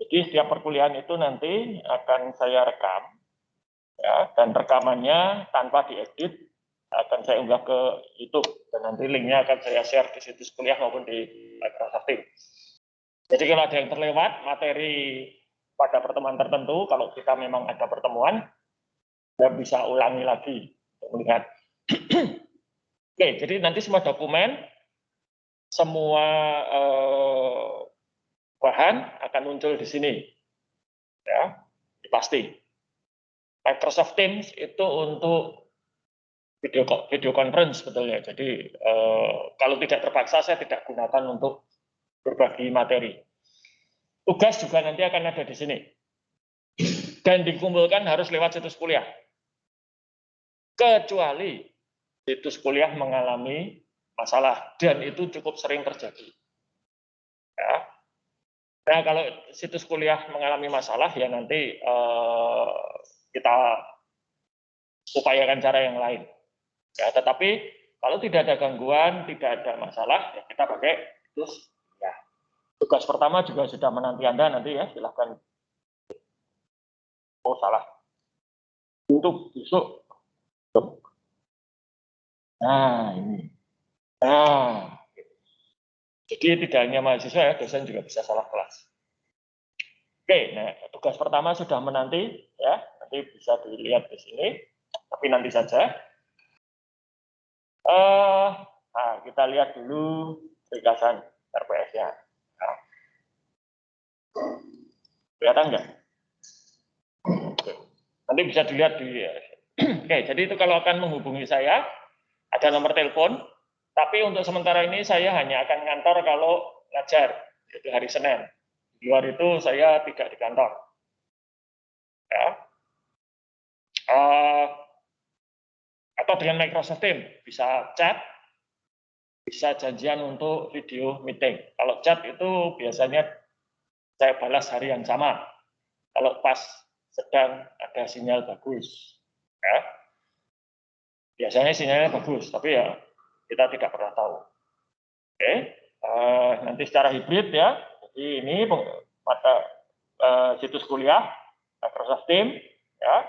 Jadi setiap perkuliahan itu nanti akan saya rekam, ya, dan rekamannya tanpa diedit akan saya unggah ke YouTube, dan nanti linknya akan saya share di situs kuliah maupun di Microsoft Teams. Jadi kalau ada yang terlewat materi pada pertemuan tertentu, kalau kita memang ada pertemuan, kita bisa ulangi lagi untuk melihat. Oke, jadi nanti semua dokumen, semua bahan akan muncul di sini, ya, pasti. Microsoft Teams itu untuk video conference sebetulnya. Jadi kalau tidak terpaksa saya tidak gunakan untuk berbagi materi. Tugas juga nanti akan ada di sini. Dan dikumpulkan harus lewat situs kuliah. Kecuali situs kuliah mengalami masalah, dan itu cukup sering terjadi. Ya. Nah, kalau situs kuliah mengalami masalah, ya nanti kita upayakan cara yang lain. Ya, tetapi kalau tidak ada gangguan, tidak ada masalah, ya kita pakai situs. Ya. Tugas pertama juga sudah menanti Anda nanti ya, silahkan. Oh, salah. Untuk besok. Nah, ini. Nah, jadi tidak hanya mahasiswa ya, dosen juga bisa salah kelas. Oke, nah tugas pertama sudah menanti ya, nanti bisa dilihat di sini, tapi nanti saja. Nah, kita lihat dulu ringkasan RPS-nya. Nah. Kelihatan nggak? Oke. Nanti bisa dilihat di. Oke, jadi itu kalau akan menghubungi saya, ada nomor telepon. Tapi untuk sementara ini saya hanya akan ngantor kalau ngajar, yaitu hari Senin. Di luar itu saya tidak di kantor. Ya. Atau dengan Microsoft Teams bisa chat, bisa janjian untuk video meeting. Kalau chat itu biasanya saya balas hari yang sama. Kalau pas sedang ada sinyal bagus, ya. Biasanya sinyalnya bagus, tapi ya kita tidak pernah tahu. Oke, nanti secara hibrid ya. Jadi ini pada situs kuliah Microsoft Teams, ya.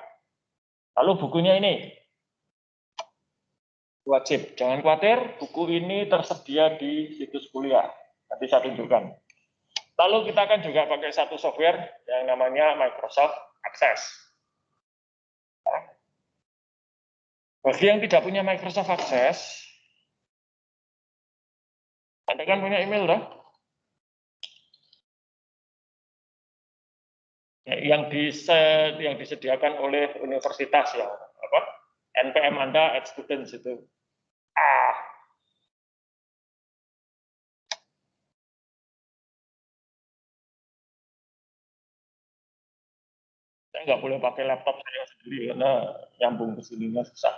Lalu bukunya ini wajib, jangan khawatir, buku ini tersedia di situs kuliah. Nanti saya tunjukkan. Lalu kita akan juga pakai satu software yang namanya Microsoft Access. Bagi yang tidak punya Microsoft Access, Anda kan punya email, loh. Yang disediakan oleh universitas ya, apa? NPM Anda at students itu. Saya nggak boleh pakai laptop saya sendiri karena nyambung ke sininya susah.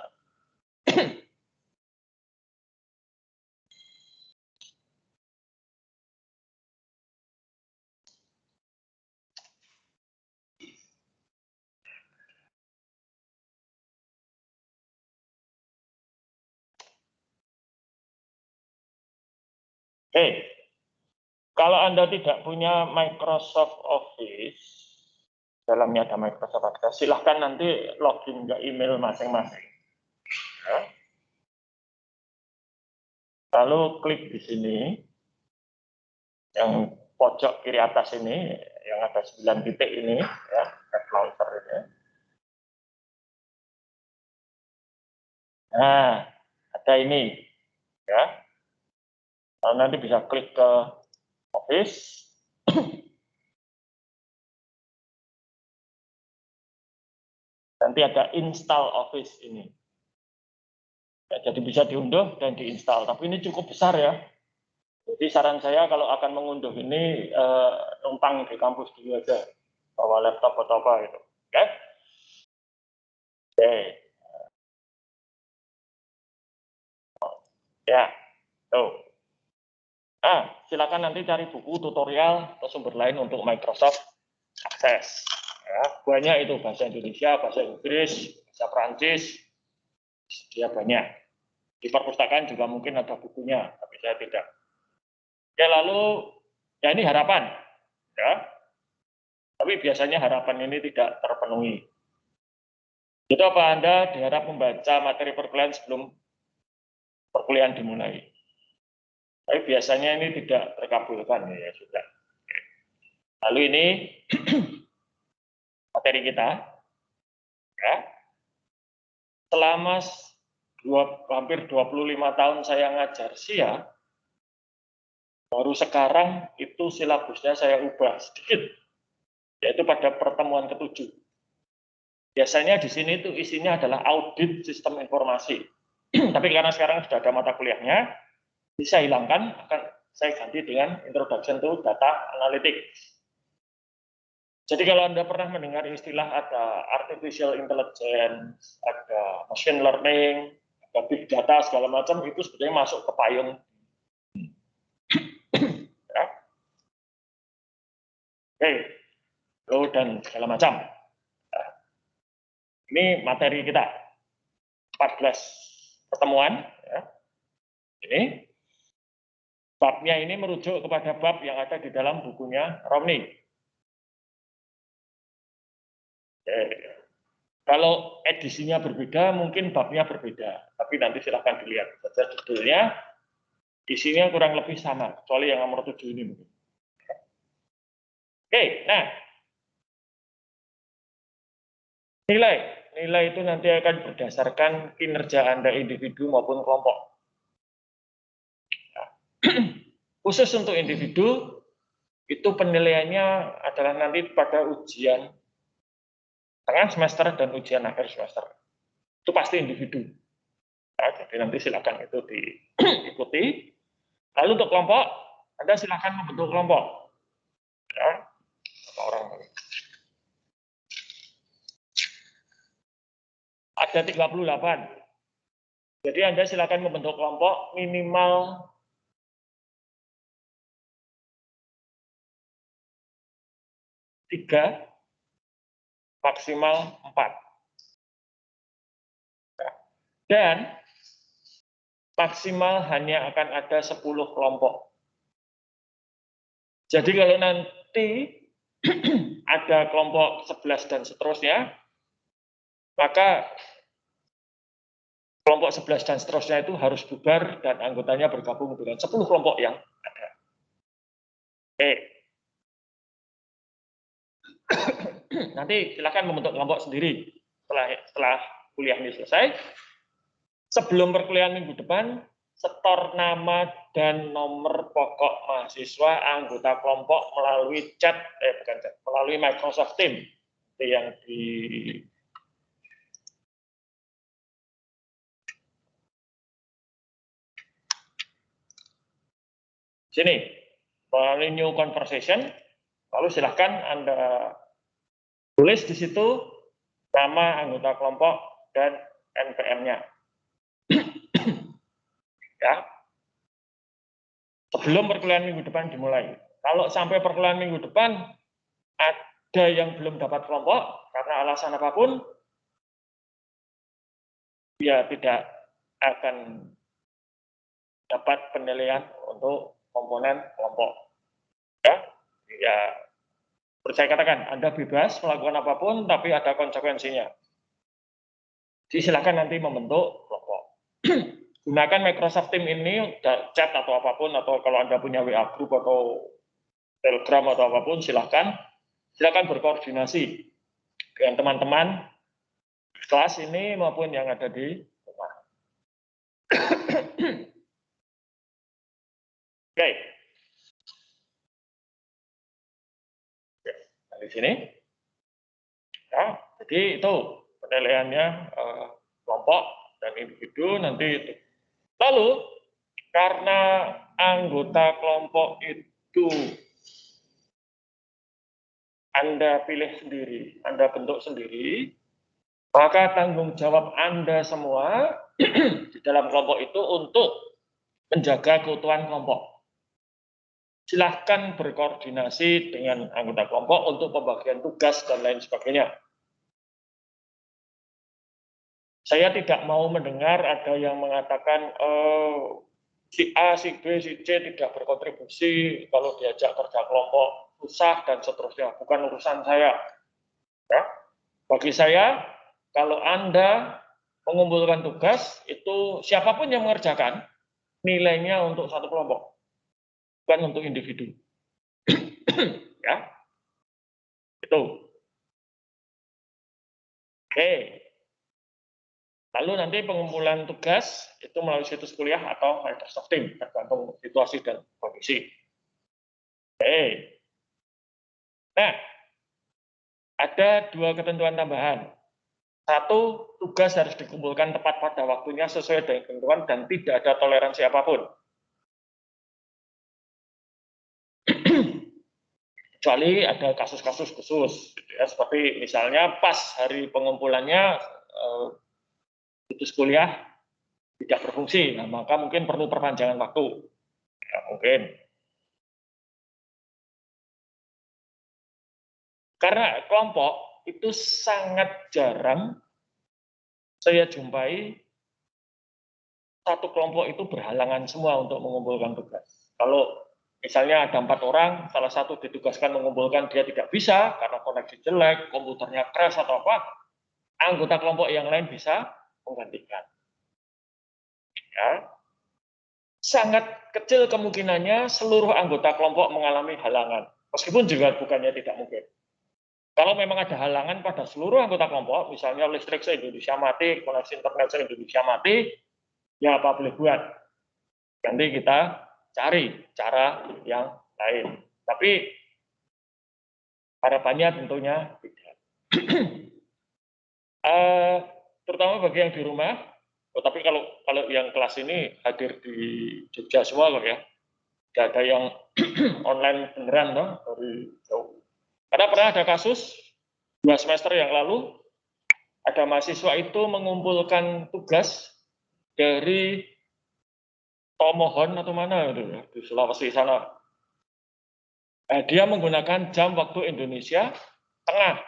Oke, kalau Anda tidak punya Microsoft Office, dalamnya ada Microsoft Access, silahkan nanti login ke email masing-masing. Ya. Lalu klik di sini, yang pojok kiri atas ini, yang ada 9 titik ini, ya, web launcher ini. Nah, ada ini, ya. Lalu nanti bisa klik ke Office. Nanti ada install Office ini. Ya, jadi bisa diunduh dan diinstal. Tapi ini cukup besar ya. Jadi saran saya kalau akan mengunduh ini numpang di kampus dulu aja, bawa laptop atau apa gitu. Oke? Oke. Ya, tuh. Silakan nanti cari buku tutorial atau sumber lain untuk Microsoft Access. Ya, banyak itu bahasa Indonesia, bahasa Inggris, bahasa Perancis, dia banyak. Di perpustakaan juga mungkin ada bukunya, tapi saya tidak. Oke, lalu ya ini harapan, ya. Tapi biasanya harapan ini tidak terpenuhi. Itu apa Anda diharap membaca materi perkuliahan sebelum perkuliahan dimulai? Tapi biasanya ini tidak terkabulkan ya sudah. Lalu ini materi kita, ya. Selama hampir 25 tahun saya ngajar SIA, baru sekarang itu silabusnya saya ubah sedikit, yaitu pada pertemuan ke-7. Biasanya di sini itu isinya adalah audit sistem informasi. Tapi karena sekarang sudah ada mata kuliahnya, bisa hilangkan, akan saya ganti dengan Introduction to Data Analytics. Jadi kalau Anda pernah mendengar istilah ada artificial intelligence, ada machine learning, ada big data segala macam, itu sebetulnya masuk ke payung. Ya. Oke, dan segala macam. Nah, ini materi kita, 14 pertemuan. Ya. Ini babnya ini merujuk kepada bab yang ada di dalam bukunya Romney. Kalau edisinya berbeda, mungkin babnya berbeda. Tapi nanti silahkan dilihat saja judulnya. Isinya kurang lebih sama, kecuali yang nomor 7 ini mungkin. Oke, nah. Nilai itu nanti akan berdasarkan kinerja Anda individu maupun kelompok. Nah, khusus untuk individu, itu penilaiannya adalah nanti pada ujian tengah semester dan ujian akhir semester. Itu pasti individu. Nah, jadi nanti silakan itu diikuti. Lalu untuk kelompok, Anda silakan membentuk kelompok. Ya, orang. Ada 38. Jadi Anda silakan membentuk kelompok minimal 3, maksimal 4. Dan maksimal hanya akan ada 10 kelompok. Jadi kalau nanti ada kelompok 11 dan seterusnya, maka kelompok 11 dan seterusnya itu harus bubar dan anggotanya bergabung dengan 10 kelompok yang ada. Oke. Nanti silakan membentuk kelompok sendiri setelah kuliah ini selesai. Sebelum perkuliahan minggu depan, setor nama dan nomor pokok mahasiswa anggota kelompok melalui melalui Microsoft Teams yang di sini, melalui new conversation. Lalu silahkan Anda tulis di situ nama anggota kelompok dan NPM-nya. Ya. Sebelum perkuliahan minggu depan dimulai. Kalau sampai perkuliahan minggu depan ada yang belum dapat kelompok karena alasan apapun, ya tidak akan dapat penilaian untuk komponen kelompok. Ya, saya katakan Anda bebas melakukan apapun, tapi ada konsekuensinya. Jadi silakan nanti membentuk kelompok. Gunakan Microsoft Teams ini, chat atau apapun, atau kalau Anda punya WA group atau Telegram atau apapun, silakan berkoordinasi dengan teman-teman kelas ini maupun yang ada di rumah. Oke. Di sini. Ya, jadi itu penilaiannya kelompok dan individu nanti itu. Lalu karena anggota kelompok itu Anda pilih sendiri, Anda bentuk sendiri, maka tanggung jawab Anda semua di dalam kelompok itu untuk menjaga keutuhan kelompok. Silahkan berkoordinasi dengan anggota kelompok untuk pembagian tugas dan lain sebagainya. Saya tidak mau mendengar ada yang mengatakan si A, si B, si C tidak berkontribusi kalau diajak kerja kelompok. susah, dan seterusnya. Bukan urusan saya. Ya. Bagi saya, kalau Anda mengumpulkan tugas, itu siapapun yang mengerjakan, nilainya untuk satu kelompok, bukan untuk individu. Ya, itu. Oke. Lalu nanti pengumpulan tugas itu melalui situs kuliah atau Microsoft Teams, tergantung situasi dan kondisi. Oke. Nah, ada dua ketentuan tambahan. Satu, tugas harus dikumpulkan tepat pada waktunya sesuai dengan ketentuan dan tidak ada toleransi apapun. Kecuali ada kasus-kasus khusus, gitu ya, seperti misalnya pas hari pengumpulannya situs kuliah tidak berfungsi, nah, maka mungkin perlu perpanjangan waktu. Ya, mungkin. Karena kelompok itu sangat jarang saya jumpai satu kelompok itu berhalangan semua untuk mengumpulkan tugas. Kalau misalnya ada 4 orang, salah satu ditugaskan mengumpulkan, dia tidak bisa karena koneksi jelek, komputernya crash atau apa, anggota kelompok yang lain bisa menggantikan. Ya. Sangat kecil kemungkinannya seluruh anggota kelompok mengalami halangan, meskipun juga bukannya tidak mungkin. Kalau memang ada halangan pada seluruh anggota kelompok, misalnya listrik se-Indonesia mati, koneksi internet se-Indonesia mati, ya apa boleh buat. Nanti kita cari cara yang lain. Tapi harapannya tentunya tidak. Terutama bagi yang di rumah, tapi kalau yang kelas ini hadir di Jogja semua kok ya. Tidak ada yang online beneran dong dari jauh. Karena pernah ada kasus 2 semester yang lalu, ada mahasiswa itu mengumpulkan tugas dari Tomohon atau mana itu ya, di Sulawesi sana. Dia menggunakan jam waktu Indonesia tengah.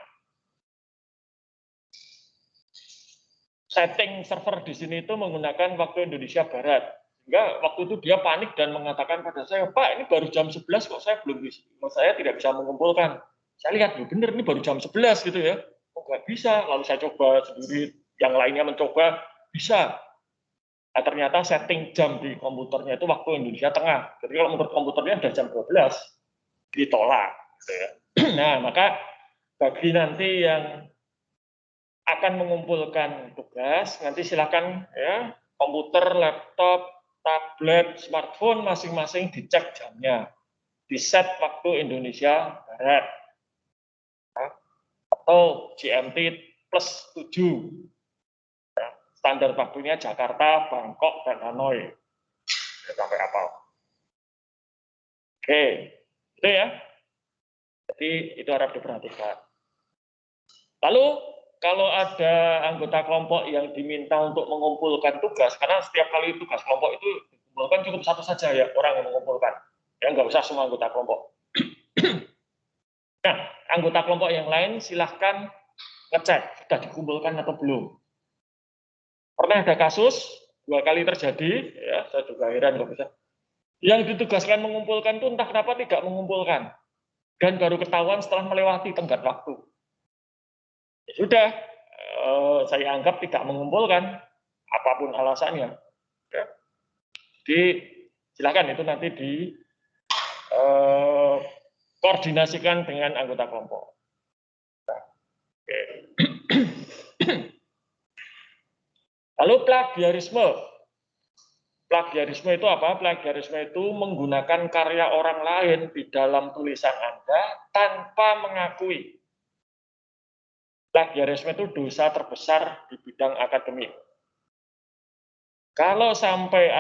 Setting server di sini itu menggunakan waktu Indonesia Barat. Sehingga waktu itu dia panik dan mengatakan pada saya, Pak, ini baru jam 11 kok saya belum bisa, saya tidak bisa mengumpulkan. Saya lihat, bener ini baru jam 11 gitu ya. Kok nggak bisa? Lalu saya coba sendiri, yang lainnya mencoba, bisa. Nah, ternyata setting jam di komputernya itu waktu Indonesia Tengah. Jadi kalau menurut komputernya sudah jam 12, ditolak. Gitu ya. Nah, maka bagi nanti yang akan mengumpulkan tugas, nanti silakan ya, komputer, laptop, tablet, smartphone masing-masing dicek jamnya. Di set waktu Indonesia Barat. Ya, atau GMT plus 7. Ya, standar waktunya Jakarta, Bangkok, dan Hanoi. Ya, sampai apa? Oke, itu ya. Jadi itu harap diperhatikan. Lalu kalau ada anggota kelompok yang diminta untuk mengumpulkan tugas, karena setiap kali tugas kelompok itu dikumpulkan cukup satu saja ya orang yang mengumpulkan, ya nggak usah semua anggota kelompok. Nah, anggota kelompok yang lain silahkan ngecek sudah dikumpulkan atau belum. Pernah ada kasus 2 kali terjadi, ya saya juga heran kok bisa. Yang ditugaskan mengumpulkan itu entah kenapa tidak mengumpulkan, dan baru ketahuan setelah melewati tenggat waktu. Ya sudah, saya anggap tidak mengumpulkan, apapun alasannya. Ya. Jadi silakan itu nanti di koordinasikan dengan anggota kelompok. Nah, oke. Lalu plagiarisme. Plagiarisme itu apa? Plagiarisme itu menggunakan karya orang lain di dalam tulisan Anda tanpa mengakui. Plagiarisme itu dosa terbesar di bidang akademik. Kalau sampai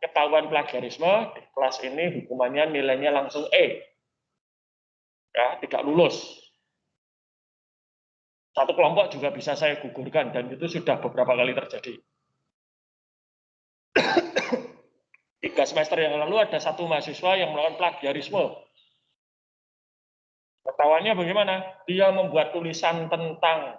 ketahuan plagiarisme, di kelas ini hukumannya nilainya langsung E. Ya, tidak lulus. Satu kelompok juga bisa saya gugurkan, dan itu sudah beberapa kali terjadi. 3 semester yang lalu ada satu mahasiswa yang melakukan plagiarisme. Ketahuannya bagaimana? Dia membuat tulisan tentang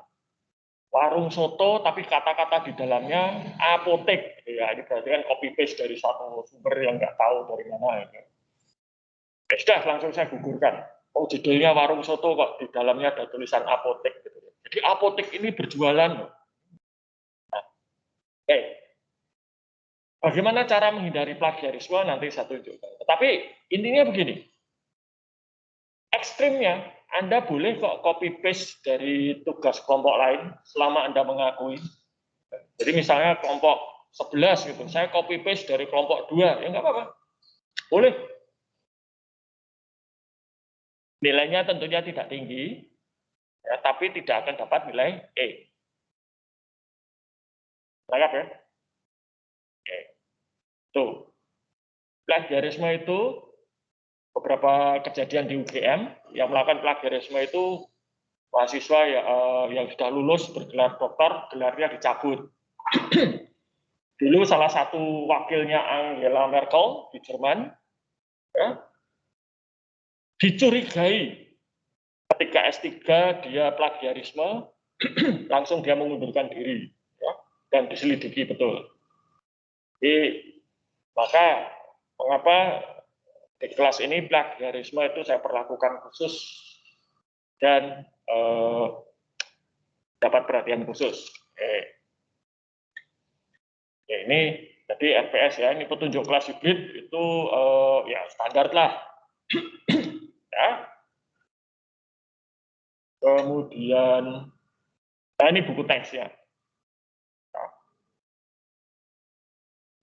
warung soto, tapi kata-kata di dalamnya apotek. Ya, ini berarti kan copy paste dari satu sumber yang nggak tahu dari mana. Ya sudah, langsung saya gugurkan. Oh, judulnya warung soto kok di dalamnya ada tulisan apotek gitu. Jadi apotek ini berjualan. Nah, oke. Bagaimana cara menghindari plagiarisme nanti saya tunjukkan. Tetapi intinya begini. Ekstrimnya, Anda boleh kok copy paste dari tugas kelompok lain selama Anda mengakui. Jadi misalnya kelompok 11 gitu, saya copy paste dari kelompok 2, ya nggak apa-apa. Boleh. Nilainya tentunya tidak tinggi, ya, tapi tidak akan dapat nilai E. Lengkap ya? Oke. Tuh. Plagiarisme itu beberapa kejadian di UGM yang melakukan plagiarisme itu mahasiswa yang sudah lulus bergelar doktor, gelarnya dicabut. Dulu salah satu wakilnya Angela Merkel di Jerman ya, dicurigai ketika S3 dia plagiarisme, langsung dia mengundurkan diri ya, dan diselidiki betul. Jadi maka mengapa di kelas ini plagiarisme itu saya perlakukan khusus dan dapat perhatian khusus. Ini jadi RPS ya, ini petunjuk kelas hibrid itu ya standar lah. Ya. Kemudian, nah ini buku teksnya. Ya.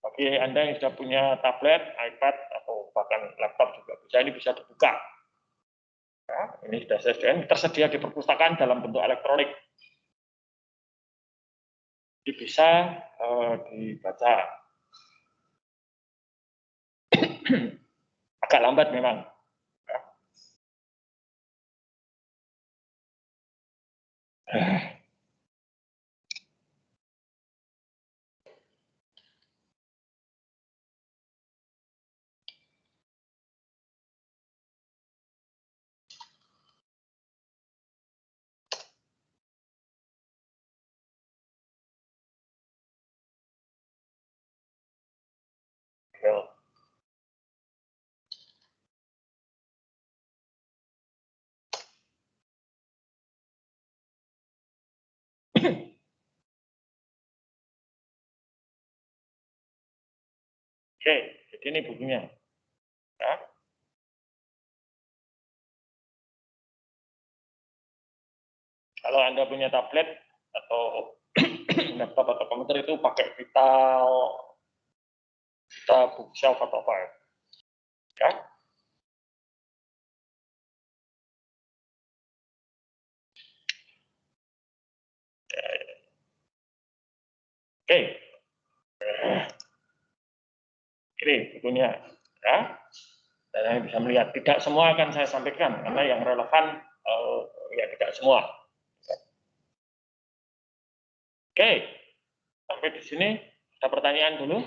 Bagi Anda yang sudah punya tablet, iPad, atau bahkan laptop juga bisa, ini bisa dibuka. Ya, ini sudah tersedia di perpustakaan dalam bentuk elektronik. Jadi bisa dibaca. Agak lambat memang. Ya. Oke, jadi ini bukunya. Ya. Kalau Anda punya tablet atau laptop atau komputer itu pakai Vital, Bookshelf atau apa ya? Oke, ini bukunya ya. Dan Anda bisa melihat tidak semua akan saya sampaikan karena yang relevan ya tidak semua. Oke, sampai di sini ada pertanyaan dulu.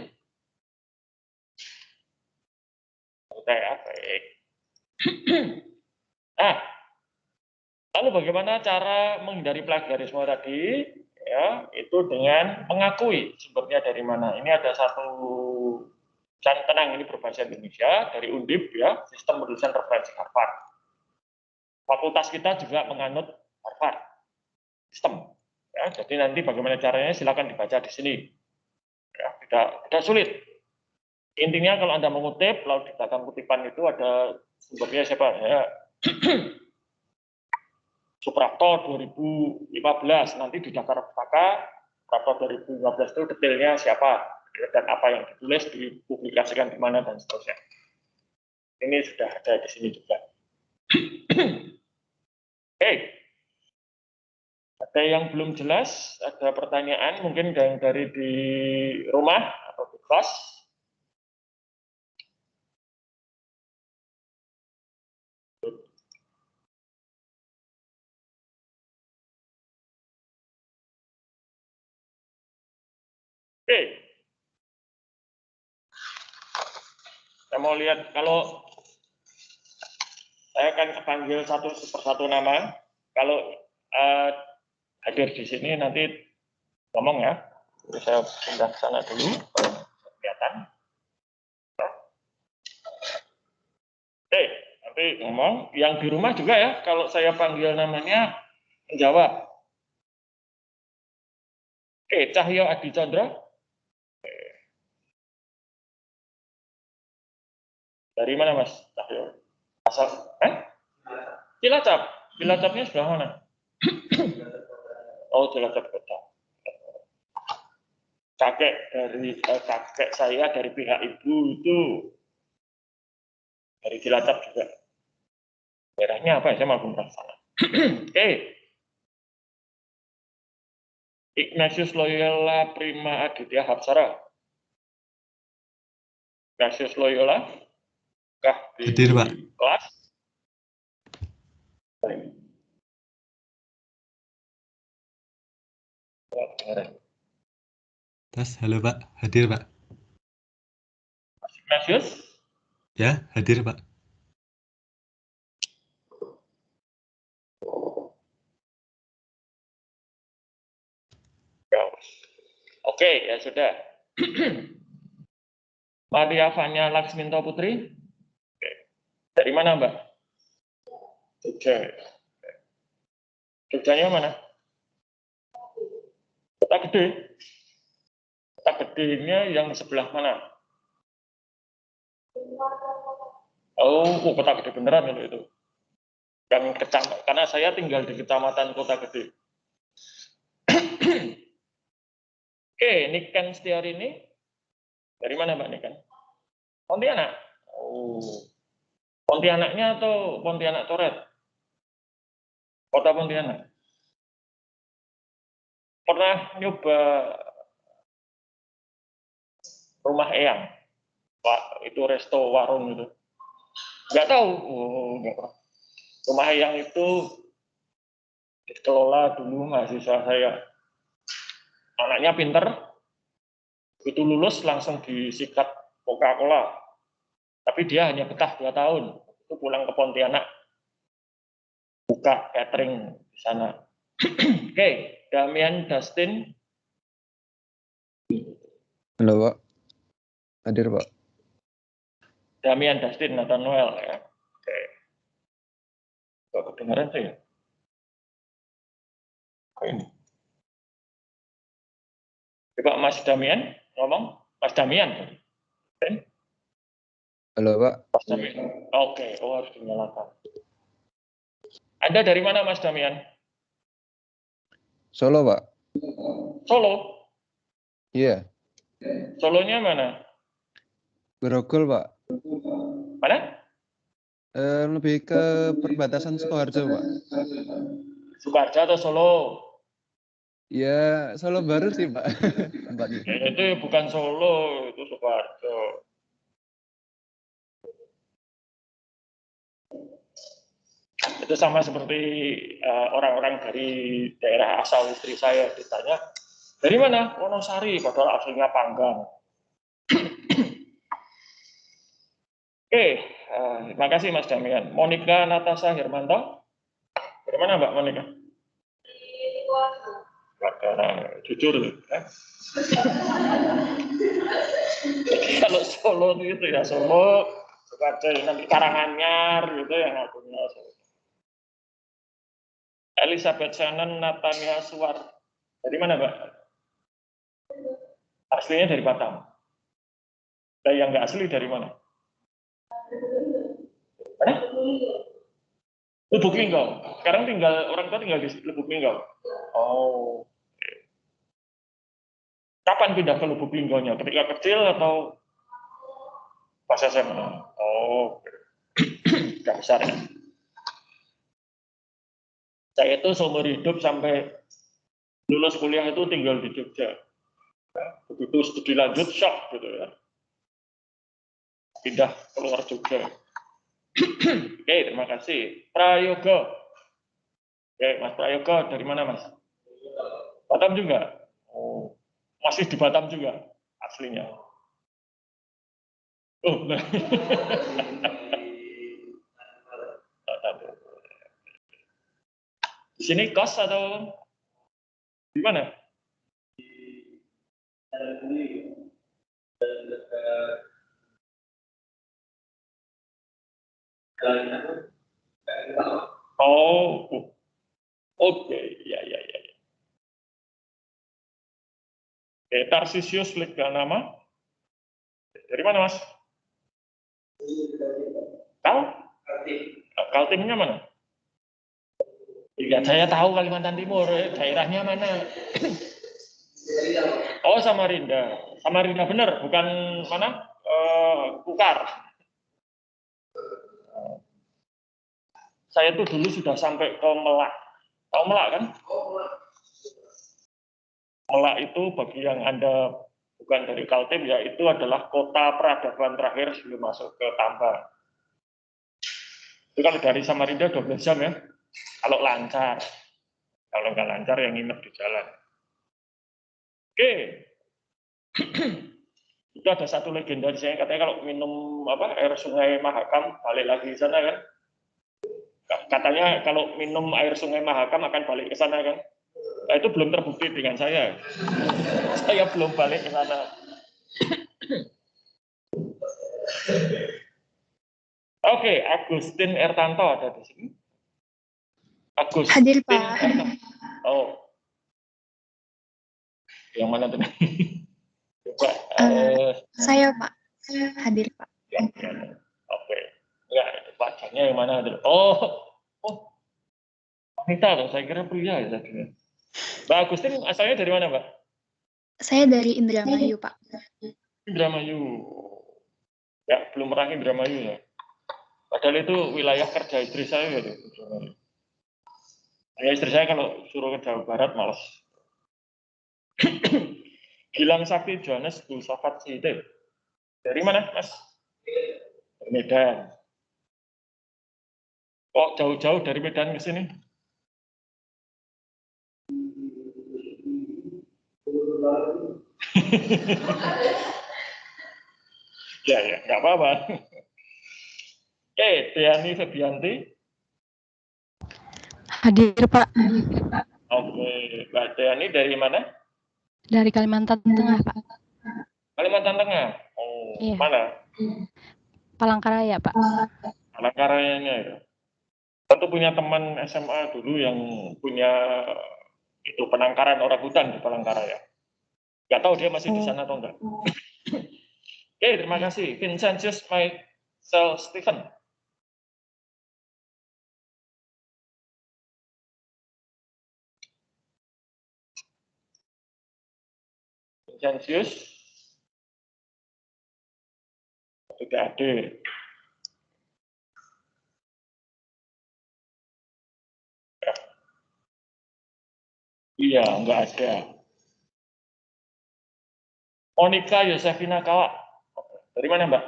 Oke, ya, baik. Nah, lalu bagaimana cara menghindari plagiarisme tadi? Ya, itu dengan mengakui sumbernya dari mana. Ini ada satu tenang ini berbahasa Indonesia dari Undip ya, sistem penulisan referensi Harvard. Fakultas kita juga menganut Harvard sistem. Ya, jadi nanti bagaimana caranya silakan dibaca di sini. Ya, tidak sulit. Intinya kalau Anda mengutip, lalu di belakang kutipan itu ada sumbernya siapa? Ya. Suprapto 2015, nanti di daftar pustaka, Suprapto 2015 itu detailnya siapa, dan apa yang ditulis, dipublikasikan di mana, dan seterusnya. Ini sudah ada di sini juga. Oke. Ada yang belum jelas, ada pertanyaan mungkin dari di rumah atau di kelas. Oke. Saya mau lihat kalau saya akan panggil satu persatu nama. Kalau hadir di sini nanti ngomong ya. Jadi saya pindah ke sana dulu. Kelihatan. Oke, sampai ngomong. Yang di rumah juga ya, kalau saya panggil namanya menjawab. Oke, Cahyo Adi Chandra. Dari mana Mas Cahyo? Asal, Cilacap. Cilacapnya sebelah mana? Oh, Cilacap Kota. Kakek saya dari pihak ibu itu dari Cilacap juga. Daerahnya apa ya? Saya mau ke sana. Oke. Ignatius Loyola Prima Aditya Hapsara. Ignatius Loyola kah di Hadir, Pak. kelas? Tes, halo Pak. Hadir, Pak. Ignatius? Ya, hadir, Pak. Oke, ya sudah. Maria Fanya Laksminto Putri. Dari mana, Mbak? Jogja. Jogjanya mana? Kota Gede. Kota Gedenya yang sebelah mana? Oh, Kota Gede beneran itu. Yang kecamatan, karena saya tinggal di kecamatan Kota Gede. Oke, Niken Setiarini. Dari mana Mbak Niken? Pontianak. Oh. Pontianaknya atau Pontianak Coret? Kota Pontianak. Pernah nyoba Rumah Eyang? Pak, itu resto warung itu. Nggak tahu. Oh, nggak pernah. Rumah Eyang itu dikelola dulu mahasiswa saya. Anaknya pinter, begitu lulus langsung disikat Coca-Cola. Tapi dia hanya betah 2 tahun. Itu pulang ke Pontianak, buka catering di sana. Oke, Damian Dustin. Halo Pak, hadir Pak. Damian Dustin Nathaniel ya. Oke. Kok kedengaran sih ya? Ini. Coba Mas Damian ngomong. Mas Damian. Halo Pak. Mas Damian. Oke, oh harus dinyalakan. Anda dari mana Mas Damian? Solo Pak. Solo. Iya. Solonya mana? Grogol Pak. Mana? Lebih ke perbatasan Sukoharjo Pak. Sukoharjo atau Solo? Ya Solo baru sih Pak. Tempatnya. Itu bukan Solo, itu Sukoharjo. Itu sama seperti orang-orang dari daerah asal istri saya ditanya, dari mana? Wonosari, padahal aslinya Panggang. Oke, terima kasih Mas Damian. Monica Natasha Hermanto, dari mana Mbak Monica? Jujur loh. Kalau Solo itu ya Solo, Sukoharjo nanti Karanganyar gitu yang akunya Solo. Elizabeth Shannon Natania Suwar. Dari mana, Mbak? Aslinya dari Batam. Dan yang nggak asli dari mana? Mana? Lubuk Linggau. Sekarang orang tua tinggal di Lubuk Linggau. Oh. Kapan pindah ke Lubuk Linggaunya? Ketika kecil atau pas SMA? Oh. Sudah besar ya. Saya itu seumur hidup sampai lulus kuliah itu tinggal di Jogja. Begitu studi lanjut shock gitu ya. Pindah keluar Jogja. Oke, terima kasih. Prayoga. Oke, Mas Prayoga dari mana, Mas? Batam juga? Oh, masih di Batam juga aslinya. Oh, di sini kos atau di mana? Oh, oke, ya. Oke, Tarsisius Flegranama. Dari mana, Mas? Tahu? Kaltimnya mana? Ya, saya tahu Kalimantan Timur, daerahnya mana? Oh, Samarinda. Samarinda benar, bukan mana? Kukar. Saya tuh dulu sudah sampai ke Melak. Tahu Melak kan? Melak itu bagi yang Anda bukan dari Kaltim, ya itu adalah kota peradaban terakhir sebelum masuk ke Tambang. Itu kalau dari Samarinda 12 jam ya, kalau lancar. Kalau nggak lancar yang nginep di jalan. Oke. Itu ada satu legenda di sini, katanya kalau minum air sungai Mahakam, balik lagi di sana kan. Katanya kalau minum air sungai Mahakam akan balik ke sana kan. Nah, itu belum terbukti dengan saya. Saya belum balik ke sana. Oke, Agustin Ertanto ada di sini. Agustin Hadir, Pak. Ertanto. Oh. Yang mana tuh? Coba. Saya, Pak. Hadir, Pak. Ya. Oke. Ya, wajahnya yang mana tuh? Oh, wanita loh. Saya kira pria ya tadi. Mbak Agustin asalnya dari mana, Mbak? Saya dari Indramayu, Pak. Indramayu. Ya, belum pernah Indramayu ya. Padahal itu wilayah kerja istri saya gitu. Ya, istri saya kalau suruh ke Jawa Barat malas. Gilang Sakti Johannes Gulsafat Sihite. Dari mana, Mas? Dari Medan. Kok jauh-jauh dari Medan ke sini? Ya, nggak apa-apa. Oke, Deani Febianti. Hadir, Pak. Oke, Mbak Deani dari mana? Dari Kalimantan Tengah, Pak. Kalimantan Tengah. Oh, Iya. mana? Palangkaraya, Pak. Palangkarayanya ya. Tentu punya teman SMA dulu yang punya itu penangkaran orang hutan di Palangkaraya. Nggak tahu dia masih di sana atau enggak. Oke, terima kasih. Vincentius Michael Stephen. Vincentius. Tidak hadir. Iya, enggak ada. Monica Yosefina Kawak. Dari mana, Mbak?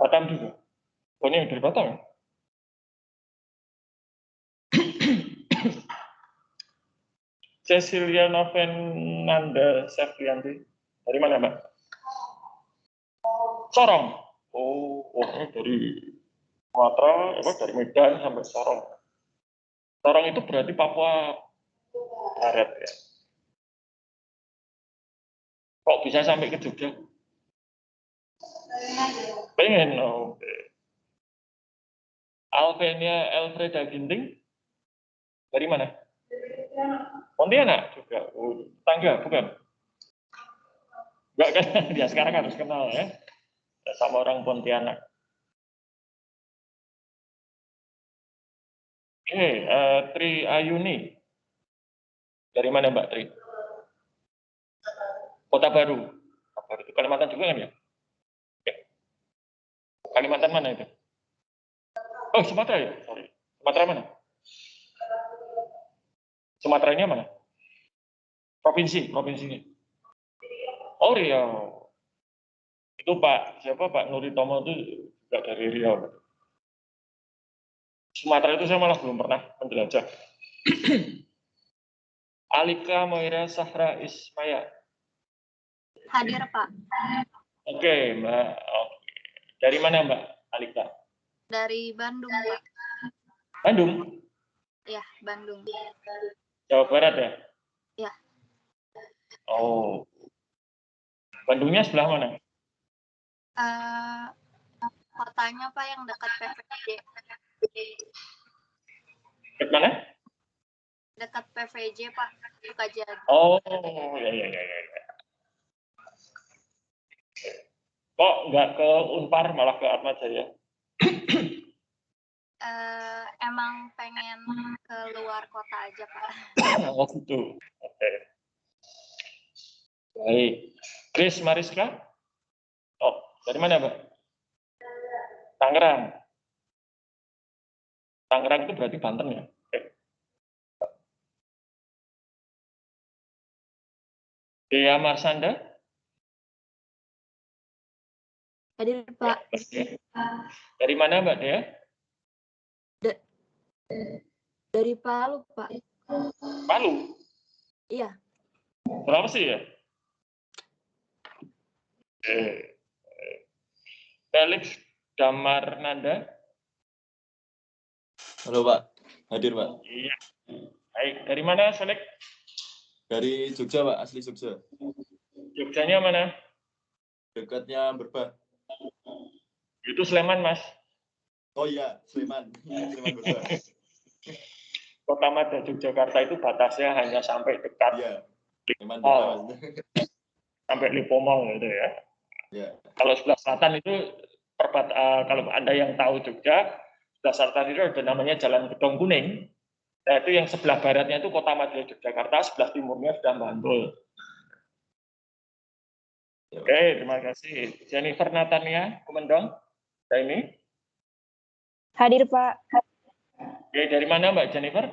Batam juga. Oh, ini dari Batam ya? Cecilia Novenanda Sefrianti. Dari mana, Mbak? Sorong. Oh, ini dari Sumatera, dari Medan sampai Sorong. Sorong itu berarti Papua Barat ya. Kok bisa sampai ke Jogja? Pengen, oke. Alvenia Elfreda Ginting. Dari mana? Pontianak juga. Oh, tangga, bukan? Enggak kan? Dia sekarang harus kenal ya. Sama orang Pontianak. Oke, Tri Ayuni. Dari mana Mbak Tri? Kota Baru. Kota Baru itu Kalimantan juga kan ya? Oke. Kalimantan mana itu? Oh, Sumatera ya? Sorry. Sumatera mana? Sumatera ini mana? Provinsinya. Oh, Riau. Itu siapa Pak Nuri Tomo itu juga dari Riau. Sumatera itu saya malah belum pernah menjelajah. Alika Moira Sahra Ismaya. Hadir, Pak. Oke, Mbak. Oke. Dari mana Mbak Alika? Dari Bandung, Pak. Bandung? Ya, Bandung. Jawa Barat ya? Ya. Oh. Bandungnya sebelah mana? Kotanya, Pak, yang dekat PPJ. Dekat mana? Dekat PVJ, Pak. Sukajadi. Oh, ya. Kok nggak ke Unpar malah ke Atmajaya? Emang pengen keluar kota aja, Pak. Oh gitu. Oke. Baik. Chris Mariska? Oh, dari mana, Mbak? Tangerang. Tangerang itu berarti Banten ya? Oke. Dea Marsanda? Hadir, Pak. Oke. Dari mana, Mbak Dea? Dari Palu, Pak. Palu? Iya. Berapa sih ya? Felix Damarnanda? Halo Pak, hadir Pak. Iya. Baik, dari mana Felix? Dari Jogja Pak, asli Jogja. Jogjanya mana? Dekatnya Berbah. Itu Sleman, Mas. Oh iya, Sleman. Sleman Berbah. Kota Mada Yogyakarta itu batasnya hanya sampai dekat Iya, Sleman Mall, Berbah. sampai Lipo Mall gitu ya. Iya. Kalau sebelah selatan itu kalau Anda yang tahu Jogja, sebelah selatan itu ada namanya Jalan Gedong Kuning. Nah, itu yang sebelah baratnya itu Kota Madya Yogyakarta, sebelah timurnya sudah Bantul. Ya, Oke, terima kasih. Jennifer Natania, Kumendong, saya ini. Hadir, Pak. Oke, dari mana Mbak Jennifer?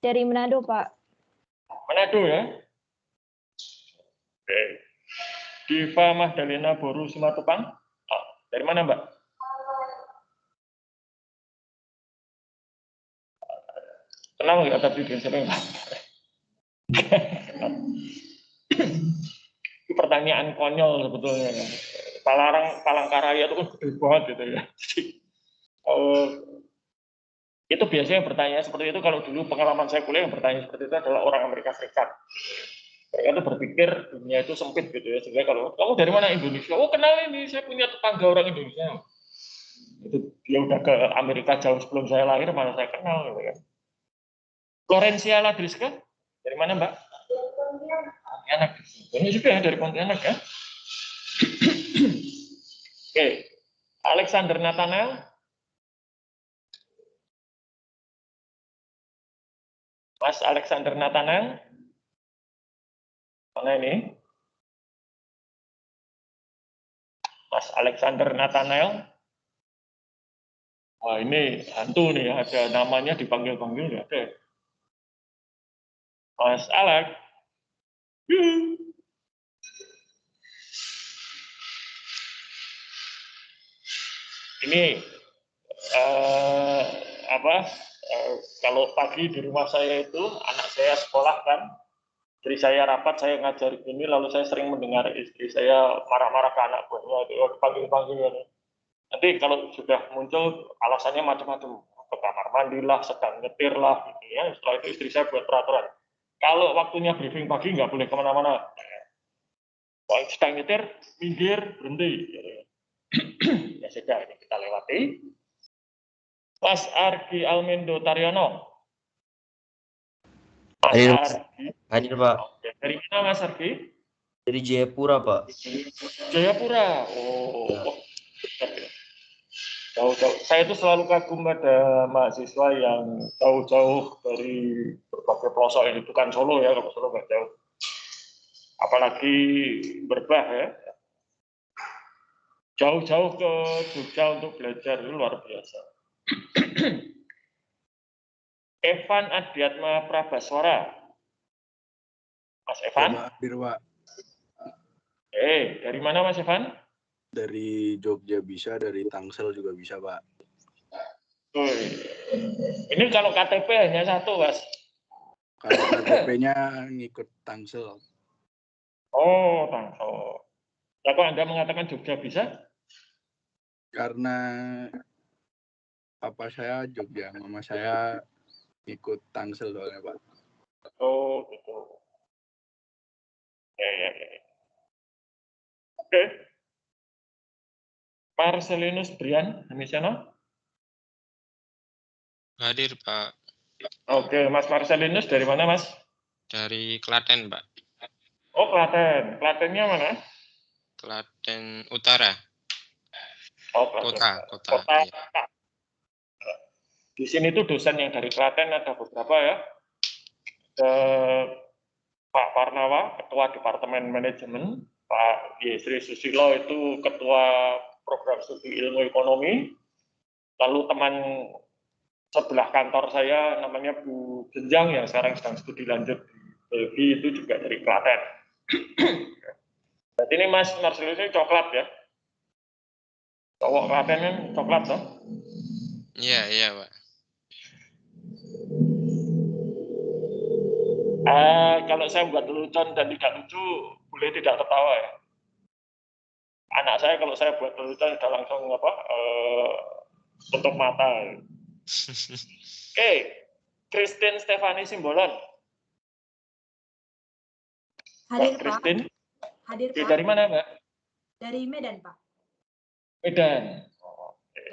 Dari Manado, Pak. Manado ya? Oke. Diva Magdalena Boru Simatupang. Oh, dari mana Mbak? Kenal nggak tadi dengan siapa Mbak? Itu pertanyaan konyol sebetulnya. Palangkaraya itu kan gede banget gitu ya. Itu biasanya yang bertanya seperti itu kalau dulu pengalaman saya kuliah yang bertanya seperti itu adalah orang Amerika Serikat. Mereka itu berpikir dunia itu sempit gitu ya. Sehingga kalau kamu dari mana Indonesia? Oh kenal ini, saya punya tetangga orang Indonesia. Itu dia udah ke Amerika jauh sebelum saya lahir, mana saya kenal gitu kan. Florencia Ladriska, dari mana Mbak? Pontianak. Ini juga ya dari Pontianak ya. Oke, Alexander Nathanael. Mas Alexander Nathanael. Mana ini? Mas Alexander Nathanael. Wah ini hantu nih, ada namanya dipanggil-panggil nggak ada. Mas Alex. Ini kalau pagi di rumah saya itu anak saya sekolah kan, istri saya rapat, saya ngajar ini, lalu saya sering mendengar istri saya marah-marah ke anak buahnya, dipanggil-panggil. Nanti kalau sudah muncul alasannya macam-macam, ke kamar mandi lah, sedang nyetir lah, gitu ya. Setelah itu istri saya buat peraturan. Kalau waktunya briefing pagi nggak boleh kemana-mana. Kalau sedang nyetir, minggir, berhenti. Ya sudah, ini kita lewati. Mas Argi Almendo Taryono. Mas Argi. Hadir Pak. Oke. Dari mana Mas Argi? Dari Jayapura Pak. Jayapura. Oh. Jauh-jauh. Saya itu selalu kagum pada mahasiswa yang jauh-jauh dari berbagai pelosok ini, bukan Solo ya, kalau Solo nggak jauh. Apalagi Berbah ya. Jauh-jauh ke Jogja untuk belajar itu luar biasa. Evan Adiatma Prabaswara. Mas Evan? Hadir, Pak. Dari mana Mas Evan? Dari Jogja bisa, dari Tangsel juga bisa, Pak. Ini kalau KTP hanya satu, Mas. Kalau KTP-nya ngikut Tangsel. Oh, Tangsel. Nah, kok Anda mengatakan Jogja bisa? Karena papa saya Jogja, mama saya ikut Tangsel soalnya, Pak. Oh, gitu. Ya. Oke. Marcelinus Brian, Hamisyano. Hadir, Pak. Oke, Mas Marcelinus dari mana, Mas? Dari Klaten, Pak. Oh, Klaten. Klatennya mana? Klaten Utara. Oh, Klaten. Kota. Iya. Di sini tuh dosen yang dari Klaten ada beberapa ya. Pak Parnawa, Ketua Departemen Manajemen, Pak Sri Susilo itu Ketua Program Studi Ilmu Ekonomi, lalu teman sebelah kantor saya namanya Bu Jenjang yang sekarang sedang studi lanjut di Belgia itu juga dari Klaten. Berarti ini Mas Marcelius ini coklat ya? Cowok Klaten kan coklat toh? Iya, Pak. Kalau saya buat lelucon dan tidak lucu, boleh tidak tertawa ya. Anak saya kalau saya buat lelucon sudah langsung tutup mata. Oke, Christine Stefani Simbolon. Hadir, Mbak Christine. Hadir, Pak. Pak. Dari mana, Mbak? Dari Medan, Pak. Medan. Oke.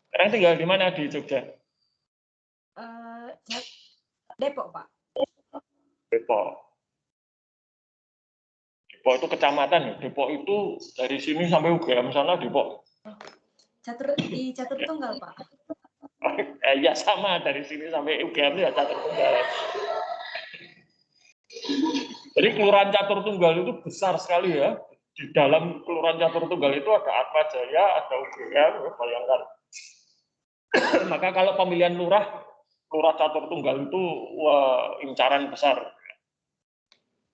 Sekarang tinggal di mana di Jogja? Depok, Pak. Depok. Depok itu kecamatan ya. Depok itu dari sini sampai UGM sana Depok. Di Catur Tunggal, Pak. Ya sama dari sini sampai UGM ya Catur Tunggal. Jadi Kelurahan Catur Tunggal itu besar sekali ya. Di dalam Kelurahan Catur Tunggal itu ada Atma Jaya, ada UGM, bayangkan. Maka kalau pemilihan lurah Catur Tunggal itu wah, incaran besar.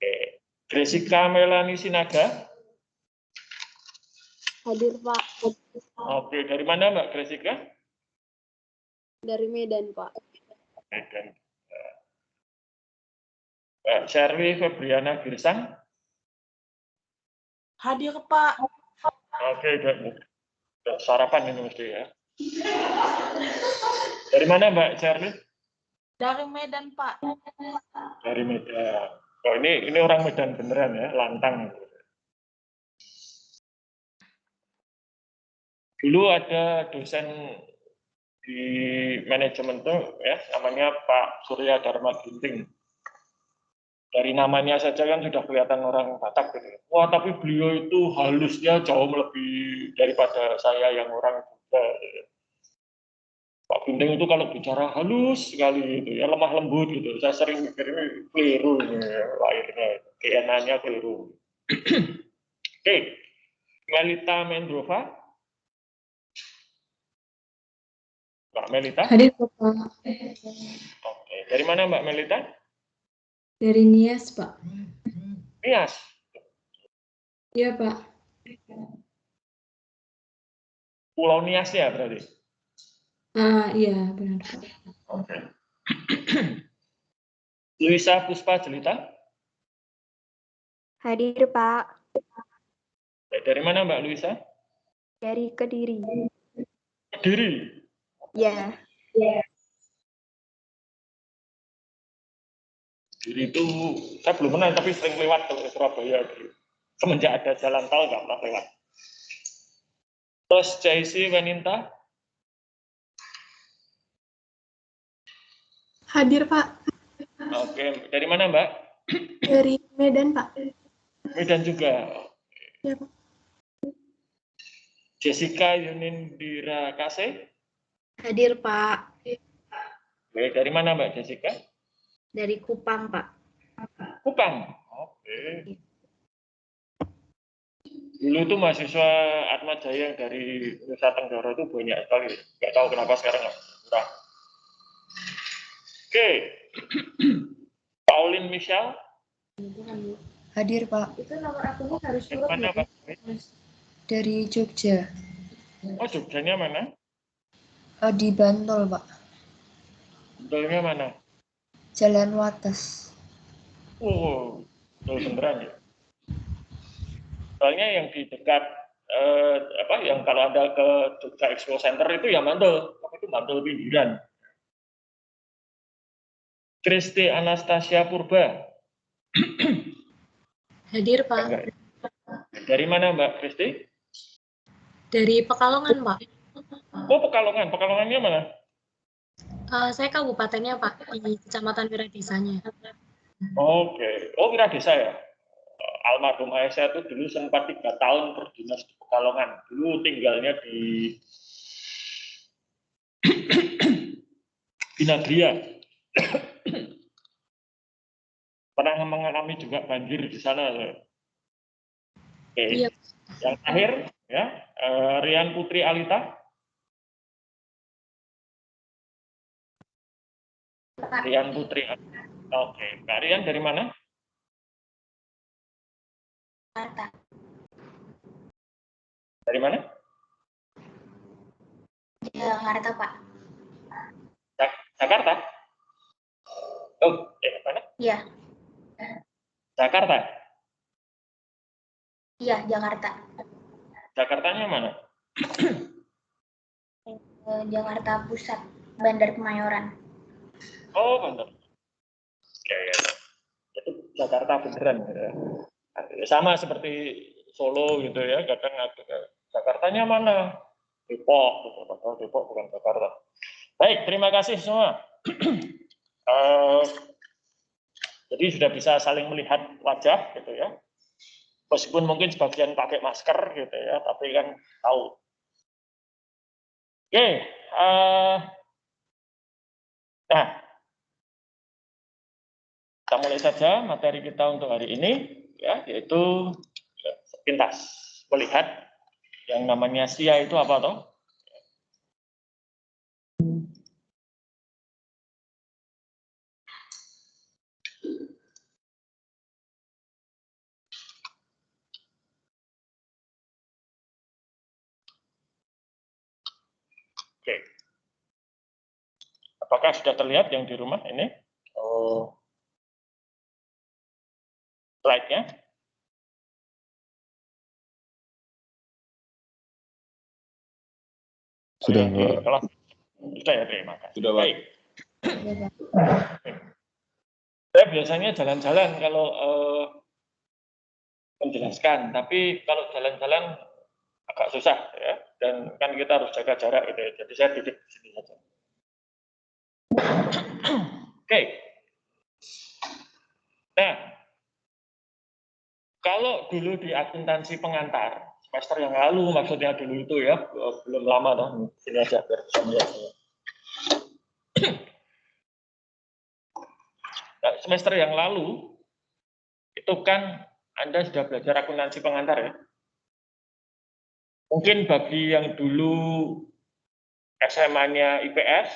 Oke. Jessica Melani Sinaga. Hadir, Pak. Oke, dari mana Mbak Jessica? Dari Medan, Pak. Medan. Mbak Sherly Febriana Girsang. Hadir, Pak. Oke, sarapan ini mesti ya. Dari mana Mbak Sherly? Dari Medan, Pak. Dari Medan. Oh, ini orang Medan beneran ya, lantang. Dulu ada dosen di manajemen tuh ya, namanya Pak Surya Dharma Ginting. Dari namanya saja kan sudah kelihatan orang Batak gitu. Wah, tapi beliau itu halusnya jauh lebih daripada saya yang orang Jawa. Pak Ginting itu kalau bicara halus sekali gitu ya, lemah lembut gitu. Saya sering mikir ini keliru ini lahirnya, DNA-nya keliru. Oke, Melita Mendrova. Mbak Melita? Hadir, Pak. Oke, dari mana Mbak Melita? Dari Nias, Pak. Nias? Iya, Pak. Pulau Nias ya berarti? Iya, benar, Pak. Oke. Luisa Puspa Jelita? Hadir, Pak. Dari mana Mbak Luisa? Dari Kediri. Kediri? Ya. Kediri itu, saya belum pernah, tapi sering lewat ke Surabaya. Semenjak ada jalan tol, nggak pernah lewat. Terus Jaisi Weninta? Hadir, Pak. Oke, dari mana Mbak? Dari Medan, Pak. Medan juga. Iya, Pak. Jessica Yunindira Kase? Hadir, Pak. Oke, dari mana Mbak Jessica? Dari Kupang, Pak. Kupang? Oke. Dulu itu mahasiswa Atma Jaya yang dari Nusa Tenggara itu banyak sekali. Nggak tahu kenapa sekarang nggak kurang. Oke. Pauline Michelle? Hadir, Pak. Itu nomor akunnya harus Dari mana Pak? Dari Jogja. Oh, Jogjanya mana? Di Bantul, Pak. Bentolnya mana? Jalan Wates. Oh, betul beneran ya. Soalnya yang di dekat yang kalau Anda ke Jogja Expo Center itu ya Bantul, tapi itu Bantul pinggiran. Kristi Anastasia Purba. Hadir, Pak. Dari mana Mbak Kristi? Dari Pekalongan, Pak. Oh, Pekalongan. Pekalongannya mana? Saya kabupatennya Pak, di Kecamatan Wiradesanya. Oke. Oh, Wiradesa ya? Almarhum ayah saya itu dulu sempat 3 tahun berdinas di Pekalongan. Dulu tinggalnya di Binagria. Pernah mengalami juga banjir di sana. Oke. Iya. Yang terakhir, ya, Rian Putri Alita. Rian Putri. Oke, Mbak Rian dari mana? Jakarta. Dari mana? Jakarta, Pak. Jakarta. Oh, mana? Iya. Jakarta. Iya, Jakarta. Jakartanya mana? Jakarta Pusat, Bandar Kemayoran. Oh, Bandar. Ya. Itu Jakarta beneran gitu ya. Sama seperti Solo gitu ya, kadang Jakartanya mana? Depok, gitu. Padahal Depok bukan Jakarta. Baik, terima kasih semua. Jadi sudah bisa saling melihat wajah gitu ya. Meskipun mungkin sebagian pakai masker gitu ya, tapi kan tahu. Oke, nah, kita mulai saja materi kita untuk hari ini, ya, yaitu sepintas melihat yang namanya SIA itu apa toh? Oke. Apakah sudah terlihat yang di rumah ini? Oh. Slide-nya. Sudah, di kelas. Sudah ya, terima kasih. Sudah, Pak. Baik. Saya biasanya jalan-jalan kalau menjelaskan, tapi kalau jalan-jalan agak susah ya, dan kan kita harus jaga jarak gitu ya. Jadi saya duduk di sini saja. Oke. Nah, kalau dulu di akuntansi pengantar semester yang lalu, maksudnya dulu itu ya, belum lama dong, sini aja biar bisa melihat saya. Nah, semester yang lalu itu kan Anda sudah belajar akuntansi pengantar ya. Mungkin bagi yang dulu SMA-nya IPS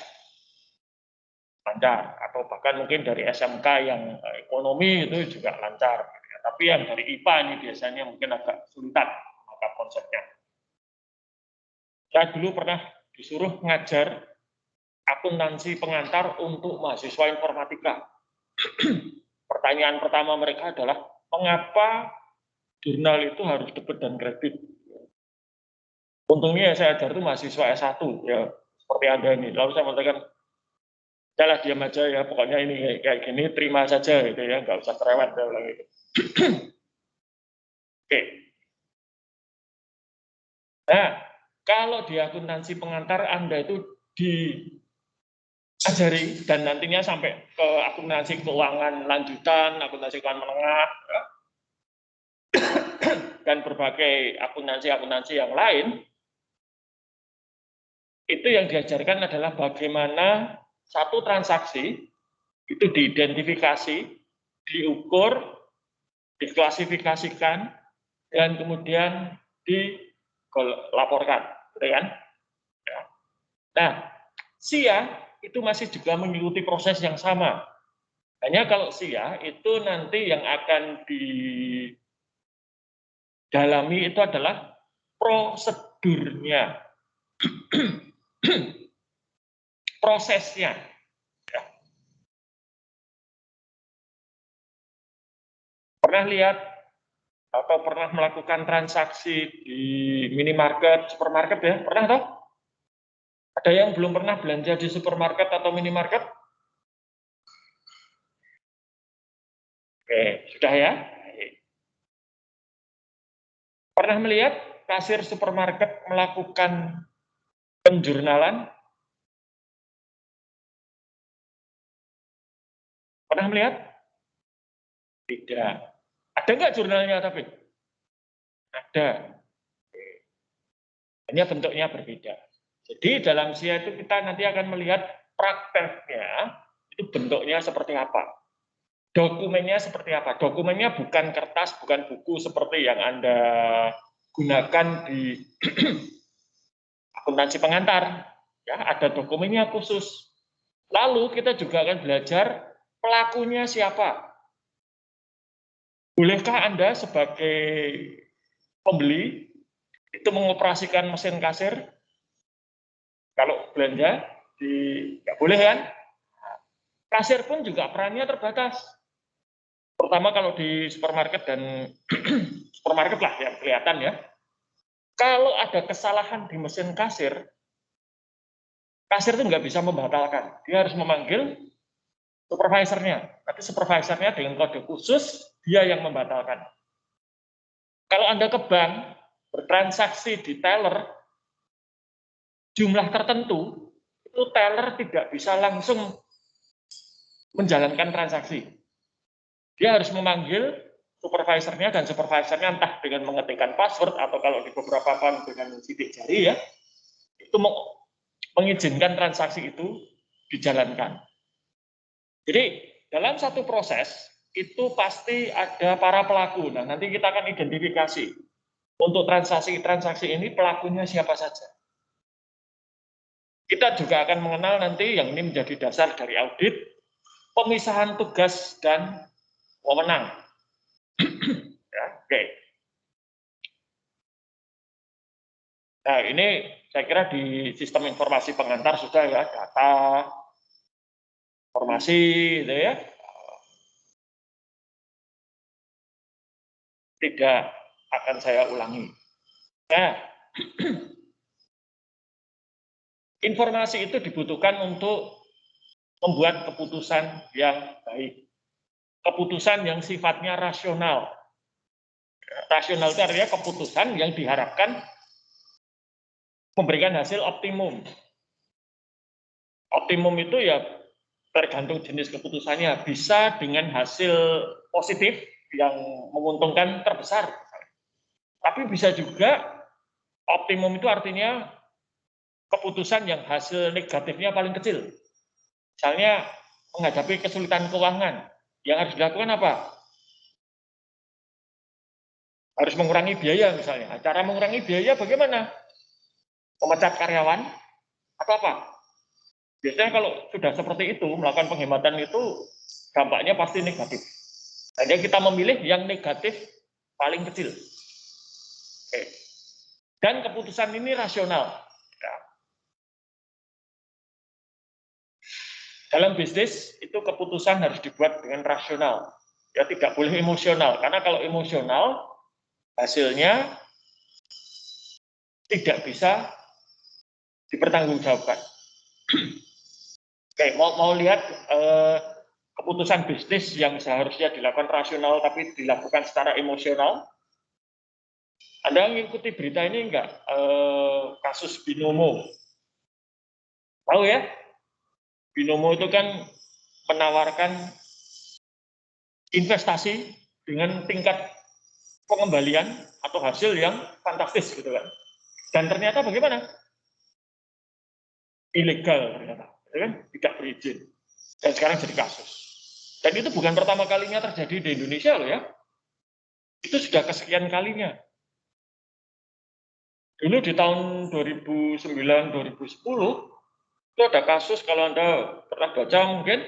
lancar, atau bahkan mungkin dari SMK yang ekonomi itu juga lancar. Tapi yang dari IPA ini biasanya mungkin agak sulitan menangkap konsepnya. Saya dulu pernah disuruh ngajar akuntansi pengantar untuk mahasiswa informatika. Pertanyaan pertama mereka adalah, mengapa jurnal itu harus debit dan kredit? Untungnya saya ajar itu mahasiswa S1, ya seperti Anda ini. Lalu saya mengatakan, janganlah diam aja ya, pokoknya ini kayak gini, terima saja gitu ya, nggak usah cerewet. Gitu. Oke. Nah, kalau di akuntansi pengantar Anda itu diajari dan nantinya sampai ke akuntansi keuangan lanjutan, akuntansi keuangan menengah, ya, dan berbagai akuntansi yang lain, itu yang diajarkan adalah bagaimana satu transaksi itu diidentifikasi, diukur, diklasifikasikan, dan kemudian dilaporkan, gitu kan? Ya. Nah, SIA itu masih juga mengikuti proses yang sama. Hanya kalau SIA itu nanti yang akan didalami itu adalah prosedurnya, prosesnya. Ya. Pernah lihat atau pernah melakukan transaksi di minimarket, supermarket ya? Pernah toh? Ada yang belum pernah belanja di supermarket atau minimarket? Oke, sudah ya? Pernah melihat kasir supermarket melakukan penjurnalan? Pernah melihat? Tidak. Ada nggak jurnalnya tapi? Ada. Hanya bentuknya berbeda. Jadi dalam SIA itu kita nanti akan melihat prakteknya itu bentuknya seperti apa. Dokumennya seperti apa. Dokumennya bukan kertas, bukan buku seperti yang Anda gunakan di akuntansi pengantar. Ya, ada dokumennya khusus. Lalu kita juga akan belajar pelakunya siapa. Bolehkah Anda sebagai pembeli itu mengoperasikan mesin kasir? Kalau belanja, nggak boleh kan? Kasir pun juga perannya terbatas. Terutama kalau di supermarket dan supermarket lah yang kelihatan ya. Kalau ada kesalahan di mesin kasir itu nggak bisa membatalkan. Dia harus memanggil supervisornya. Nanti supervisornya dengan kode khusus, dia yang membatalkan. Kalau Anda ke bank, bertransaksi di teller, jumlah tertentu, itu teller tidak bisa langsung menjalankan transaksi. Dia harus memanggil supervisornya, dan supervisornya entah dengan mengetikkan password, atau kalau di beberapa bank dengan sidik jari ya, itu mengizinkan transaksi itu dijalankan. Jadi dalam satu proses, itu pasti ada para pelaku. Nah, nanti kita akan identifikasi. Untuk transaksi-transaksi ini pelakunya siapa saja. Kita juga akan mengenal nanti yang ini menjadi dasar dari audit, pemisahan tugas dan wewenang. Ya, oke. Nah, ini saya kira di sistem informasi pengantar sudah ya, data, informasi, gitu ya. Tidak akan saya ulangi. Nah, informasi itu dibutuhkan untuk membuat keputusan yang baik. Keputusan yang sifatnya rasional. Rasional itu artinya keputusan yang diharapkan memberikan hasil optimum. Optimum itu ya tergantung jenis keputusannya. Bisa dengan hasil positif yang menguntungkan terbesar. Tapi bisa juga optimum itu artinya keputusan yang hasil negatifnya paling kecil. Misalnya menghadapi kesulitan keuangan, yang harus dilakukan apa? Harus mengurangi biaya misalnya. Cara mengurangi biaya bagaimana? Memecat karyawan atau apa? Biasanya kalau sudah seperti itu, melakukan penghematan itu dampaknya pasti negatif. Hanya kita memilih yang negatif paling kecil. Oke. Dan keputusan ini rasional. Ya. Dalam bisnis itu keputusan harus dibuat dengan rasional. Ya, tidak boleh emosional, karena kalau emosional hasilnya tidak bisa dipertanggungjawabkan. Oke, mau lihat keputusan bisnis yang seharusnya dilakukan rasional tapi dilakukan secara emosional? Anda mengikuti berita ini enggak? Kasus Binomo. Tahu ya? Binomo itu kan menawarkan investasi dengan tingkat pengembalian atau hasil yang fantastis gitu kan. Dan ternyata bagaimana? Ilegal ternyata, ya kan? Tidak berizin. Dan sekarang jadi kasus. Dan itu bukan pertama kalinya terjadi di Indonesia loh ya. Itu sudah kesekian kalinya. Dulu di tahun 2009-2010 itu ada kasus, kalau Anda pernah baca mungkin,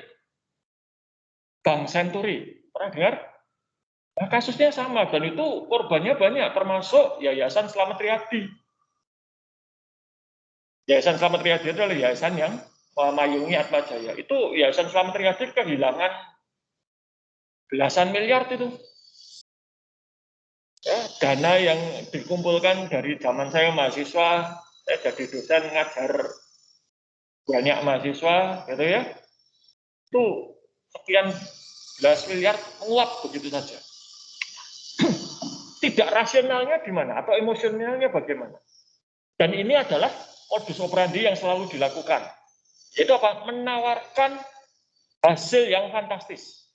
Bank Senturi. Pernah dengar? Nah, kasusnya sama, dan itu korbannya banyak, termasuk Yayasan Slamet Riyadi. Yayasan Slamet Riyadi adalah yayasan yang memayungi Atma Jaya. Itu Yayasan Slamet Riyadi kehilangan belasan miliar itu. Ya, dana yang dikumpulkan dari zaman saya mahasiswa, saya jadi dosen ngajar banyak mahasiswa, gitu ya. Itu sekian belas miliar menguap begitu saja. Tidak rasionalnya di mana atau emosionalnya bagaimana? Dan ini adalah modus operandi yang selalu dilakukan. Yaitu apa? Menawarkan hasil yang fantastis.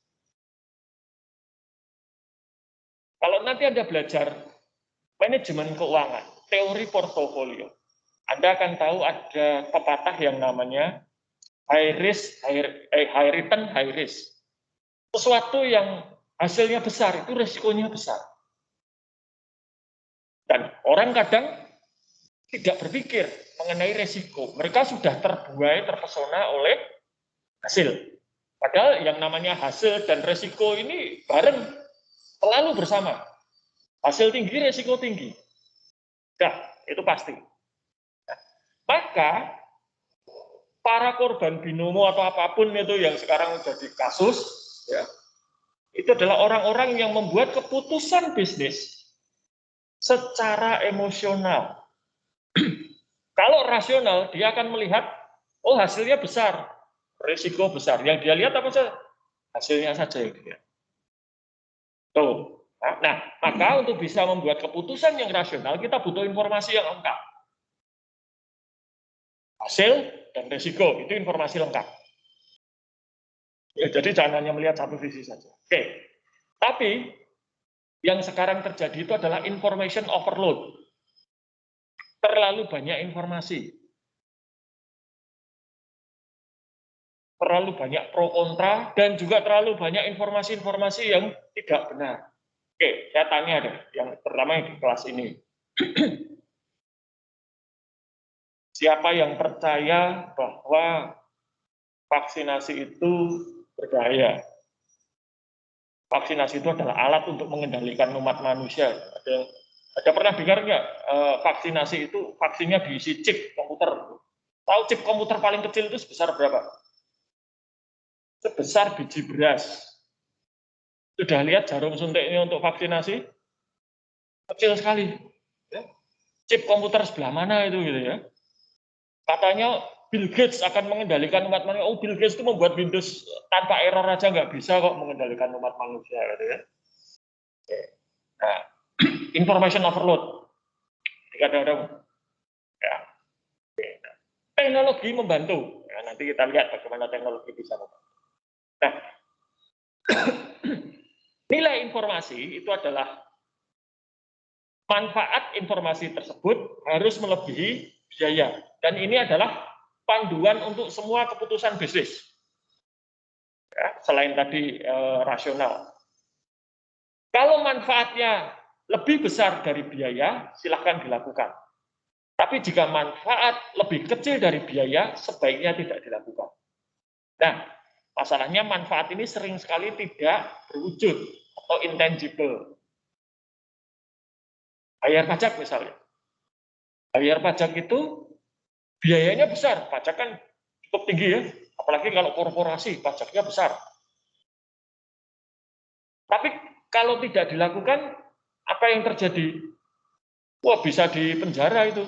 Kalau nanti Anda belajar manajemen keuangan, teori portofolio, Anda akan tahu ada pepatah yang namanya high risk, high return, high risk. Sesuatu yang hasilnya besar, itu resikonya besar. Dan orang kadang tidak berpikir mengenai resiko. Mereka sudah terbuai, terpesona oleh hasil. Padahal yang namanya hasil dan resiko ini bareng, selalu bersama. Hasil tinggi, resiko tinggi. Nah, itu pasti. Nah, maka para korban binomo atau apapun itu yang sekarang jadi kasus, ya, itu adalah orang-orang yang membuat keputusan bisnis secara emosional. Kalau rasional, dia akan melihat, oh hasilnya besar, risiko besar. Yang dia lihat apa saja? Hasilnya saja yang dia. Tuh. Nah, maka untuk bisa membuat keputusan yang rasional, kita butuh informasi yang lengkap. Hasil dan risiko, itu informasi lengkap. Ya, jadi jangan hanya melihat satu sisi saja. Oke. Tapi, yang sekarang terjadi itu adalah information overload. Terlalu banyak informasi. Terlalu banyak pro kontra, dan juga terlalu banyak informasi-informasi yang tidak benar. Oke, saya tanya deh, yang pertama yang di kelas ini. Siapa yang percaya bahwa vaksinasi itu berbahaya? Vaksinasi itu adalah alat untuk mengendalikan umat manusia. Ada pernah dengar nggak vaksinasi itu vaksinnya diisi chip komputer? Tahu chip komputer paling kecil itu sebesar berapa? Sebesar biji beras. Sudah lihat jarum suntiknya untuk vaksinasi? Kecil sekali. Chip komputer sebelah mana itu gitu ya? Katanya Bill Gates akan mengendalikan umat manusia. Oh, Bill Gates itu membuat Windows tanpa error aja nggak bisa kok mengendalikan umat manusia gitu ya. Nah, information overload. Kadang-kadang ya. Teknologi membantu. Ya, nanti kita lihat bagaimana teknologi bisa membantu. Nah, nilai informasi itu adalah manfaat informasi tersebut harus melebihi biaya. Dan ini adalah panduan untuk semua keputusan bisnis. Ya, selain tadi rasional. Kalau manfaatnya lebih besar dari biaya, silahkan dilakukan. Tapi jika manfaat lebih kecil dari biaya, sebaiknya tidak dilakukan. Nah, masalahnya manfaat ini sering sekali tidak berwujud atau intangible. Bayar pajak misalnya. Bayar pajak itu biayanya besar, pajak kan cukup tinggi ya, apalagi kalau korporasi, pajaknya besar. Tapi kalau tidak dilakukan, apa yang terjadi? Wah, bisa di penjara itu.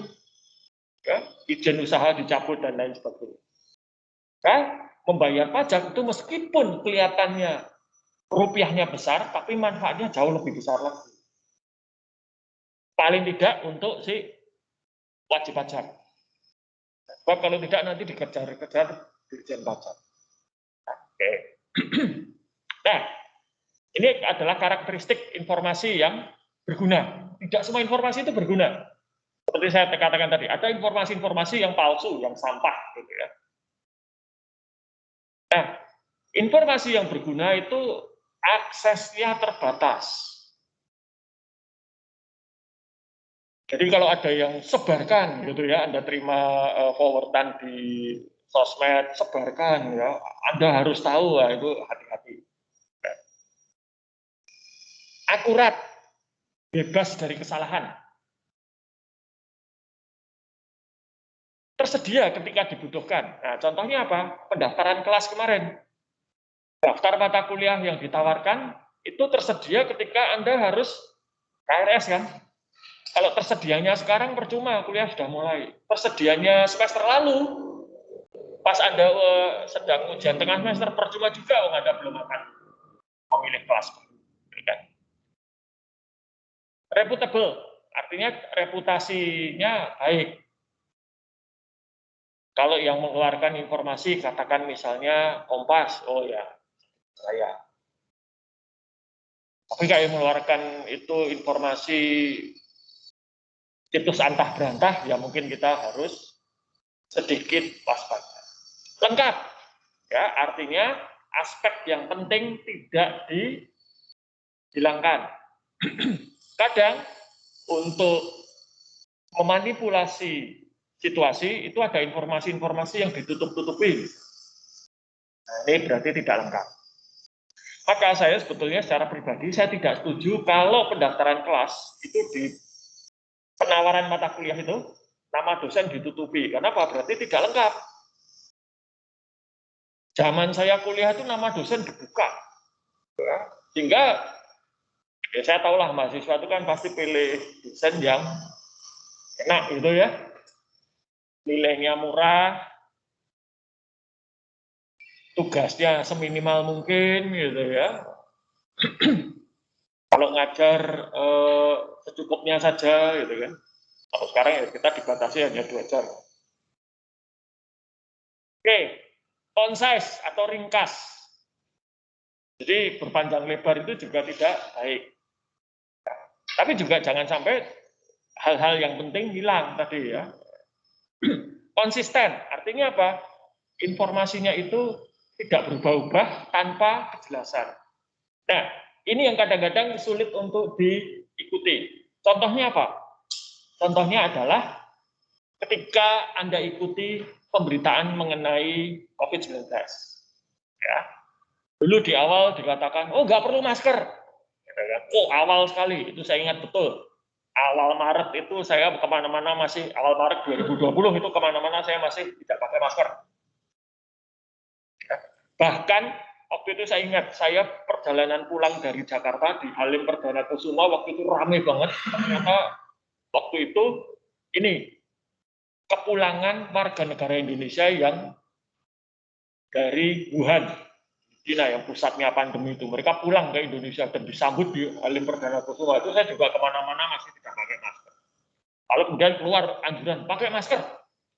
Ya, izin usaha dicabut dan lain sebagainya. Nah, membayar pajak itu meskipun kelihatannya rupiahnya besar, tapi manfaatnya jauh lebih besar lagi. Paling tidak untuk si wajib pajak. Sebab kalau tidak nanti dikejar-kejar Dirjen Pajak. Oke. Nah, ini adalah karakteristik informasi yang berguna. Tidak semua informasi itu berguna. Seperti saya katakan tadi, ada informasi-informasi yang palsu, yang sampah, gitu ya. Nah, informasi yang berguna itu aksesnya terbatas. Jadi kalau ada yang sebarkan gitu ya, Anda terima forwardan di sosmed, sebarkan ya, Anda harus tahu ya, itu hati-hati. Akurat, bebas dari kesalahan. Tersedia ketika dibutuhkan. Nah, contohnya apa? Pendaftaran kelas kemarin. Daftar mata kuliah yang ditawarkan itu tersedia ketika Anda harus KRS kan? Kalau tersedianya sekarang percuma, kuliah sudah mulai. Tersedianya semester lalu, pas Anda sedang ujian tengah semester, percuma juga, Anda belum akan memilih kelas. Reputable, artinya reputasinya baik. Kalau yang mengeluarkan informasi, katakan misalnya Kompas, oh ya, saya. Tapi kalau yang mengeluarkan itu informasi situs antah berantah, ya mungkin kita harus sedikit waspada. Lengkap, ya artinya aspek yang penting tidak dihilangkan. Kadang untuk memanipulasi situasi itu ada informasi-informasi yang ditutup-tutupi. Nah, ini berarti tidak lengkap. Maka saya sebetulnya secara pribadi saya tidak setuju kalau pendaftaran kelas itu di penawaran mata kuliah itu nama dosen ditutupi. Kenapa? Berarti tidak lengkap. Zaman saya kuliah itu nama dosen dibuka. Ya, sehingga ya saya tahulah mahasiswa itu kan pasti pilih dosen yang enak gitu ya. Nilainya murah, tugasnya seminimal mungkin gitu ya. Kalau ngajar secukupnya saja gitu kan. Kalau sekarang ya kita dibatasi hanya 2 jam. Oke, concise atau ringkas. Jadi berpanjang lebar itu juga tidak baik. Tapi juga jangan sampai hal-hal yang penting hilang tadi ya. Konsisten, artinya apa? Informasinya itu tidak berubah-ubah tanpa kejelasan. Nah, ini yang kadang-kadang sulit untuk diikuti. Contohnya apa? Contohnya adalah ketika Anda ikuti pemberitaan mengenai COVID-19. Ya. Dulu di awal dikatakan, oh nggak perlu masker. Oh awal sekali, itu saya ingat betul. Awal Maret itu saya kemana-mana masih, awal Maret 2020 itu kemana-mana saya masih tidak pakai masker. Ya. Bahkan waktu itu saya ingat, saya perjalanan pulang dari Jakarta di Halim Perdana Kusuma, waktu itu ramai banget. Ternyata waktu itu ini kepulangan warga negara Indonesia yang dari Wuhan, China yang pusatnya pandemi itu. Mereka pulang ke Indonesia dan disambut di Halim Perdana Kusuma. Itu saya juga kemana-mana masih tidak pakai masker. Lalu kemudian keluar anjuran, pakai masker,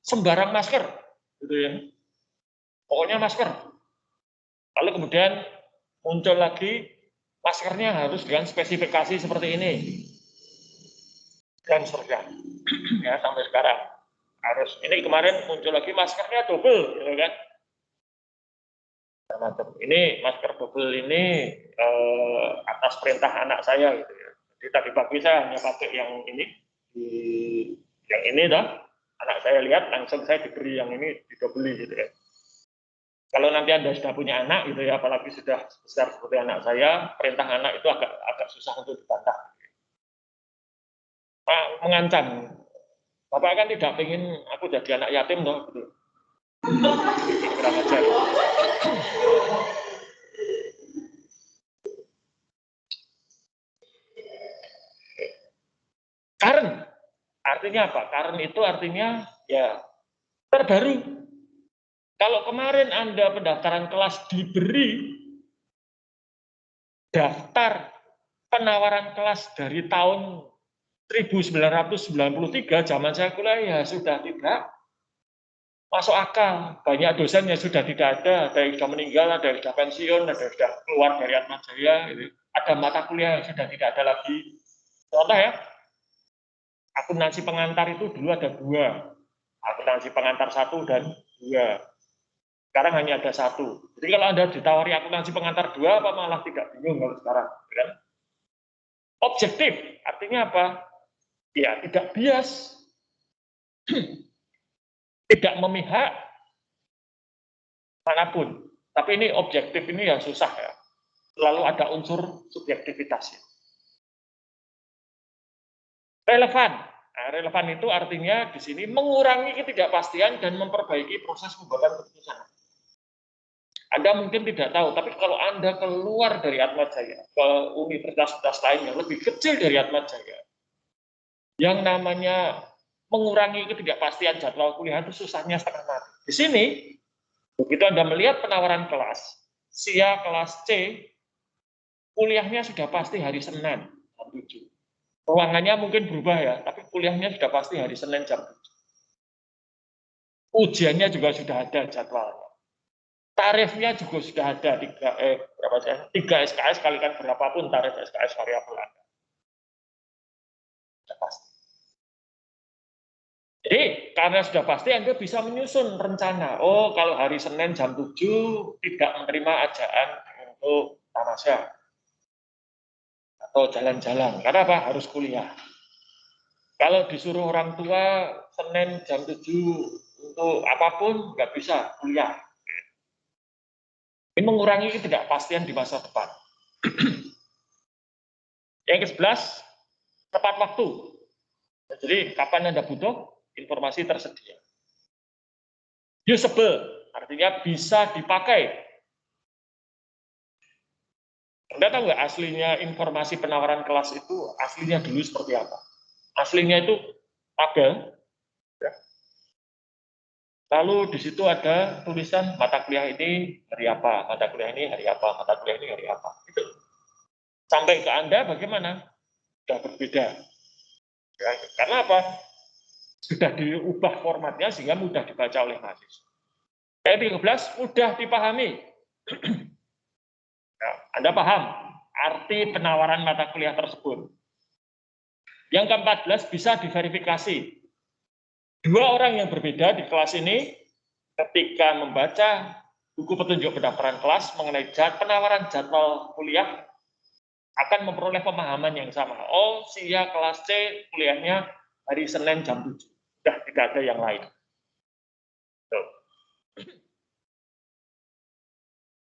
sembarang masker. Gitu ya. Pokoknya masker. Lalu kemudian muncul lagi, maskernya harus dengan spesifikasi seperti ini. Dan seterusnya. Ya, sampai sekarang. Harus, ini kemarin muncul lagi maskernya double, gitu kan. Ini masker double ini atas perintah anak saya gitu ya. Jadi tadi pagi saya hanya pakai yang ini, yang ini dah. Anak saya lihat langsung saya diberi yang ini didobeli gitu ya. Kalau nanti Anda sudah punya anak gitu ya, apalagi sudah besar seperti anak saya, perintah anak itu agak susah untuk dibantah. Nah, mengancam. Bapak kan tidak ingin aku jadi anak yatim toh gitu. Kurang ajar. Current artinya apa? Current itu artinya ya terbaru. Kalau kemarin Anda pendaftaran kelas diberi daftar penawaran kelas dari tahun 1993, zaman saya kuliah ya sudah tidak masuk akal. Banyak dosen yang sudah tidak ada yang sudah meninggal, ada yang sudah pensiun, ada yang sudah keluar dari Atmajaya. Ada mata kuliah yang sudah tidak ada lagi. Contoh ya, akuntansi pengantar itu dulu ada 2. Akuntansi pengantar 1 dan 2. Sekarang hanya ada 1. Jadi kalau Anda ditawari akuntansi pengantar 2, apa malah tidak bingung kalau sekarang. Kan? Objektif, artinya apa? Ya, tidak bias. Tidak memihak manapun. Tapi ini objektif ini ya susah ya. Selalu ada unsur subjektivitasnya. Relevan. Nah, relevan itu artinya di sini mengurangi ketidakpastian dan memperbaiki proses pembuatan keputusan. Anda mungkin tidak tahu, tapi kalau Anda keluar dari Atmajaya ke universitas lain yang lebih kecil dari Atmajaya, yang namanya mengurangi ketidakpastian jadwal kuliah itu susahnya setengah mati. Di sini, begitu Anda melihat penawaran kelas, SIA kelas C, kuliahnya sudah pasti hari Senin jam 7. Ruangannya mungkin berubah ya, tapi kuliahnya sudah pasti hari Senin jam 7. Ujiannya juga sudah ada jadwalnya. Tarifnya juga sudah ada 3 SKS kalikan berapapun tarif SKS variabel Anda. Sudah pasti. Jadi karena sudah pasti Anda bisa menyusun rencana. Oh, kalau hari Senin jam 7 tidak menerima ajaan untuk tamasya atau jalan-jalan. Karena apa? Harus kuliah. Kalau disuruh orang tua Senin jam 7 untuk apapun nggak bisa kuliah. Ini mengurangi ketidakpastian di masa depan. Yang ke-11, tepat waktu. Jadi kapan Anda butuh, informasi tersedia. Usable, artinya bisa dipakai. Anda tahu nggak aslinya informasi penawaran kelas itu aslinya dulu seperti apa? Aslinya itu tabel. Ya. Lalu di situ ada tulisan mata kuliah ini hari apa, mata kuliah ini hari apa, mata kuliah ini hari apa. Gitu. Sampai ke Anda bagaimana? Sudah berbeda. Ya, karena apa? Sudah diubah formatnya sehingga mudah dibaca oleh mahasiswa. Yang 13 mudah dipahami. Ya, Anda paham arti penawaran mata kuliah tersebut. Yang ke-14 bisa diverifikasi. 2 orang yang berbeda di kelas ini ketika membaca buku petunjuk pendaftaran kelas mengenai penawaran jadwal kuliah akan memperoleh pemahaman yang sama. Oh, si A kelas C kuliahnya hari Senin jam 7. Sudah tidak ada yang lain. Tuh.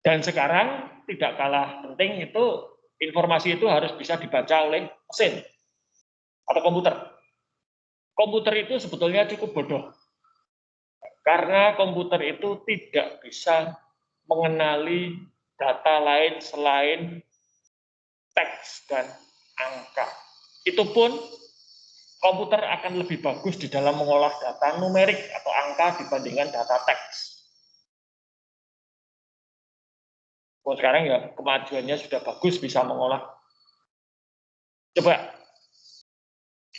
Dan sekarang tidak kalah penting itu informasi itu harus bisa dibaca oleh mesin atau komputer. Komputer itu sebetulnya cukup bodoh. Karena komputer itu tidak bisa mengenali data lain selain teks dan angka. Itu pun komputer akan lebih bagus di dalam mengolah data numerik atau angka dibandingkan data teks. Sekarang ya kemajuannya sudah bagus bisa mengolah. Coba,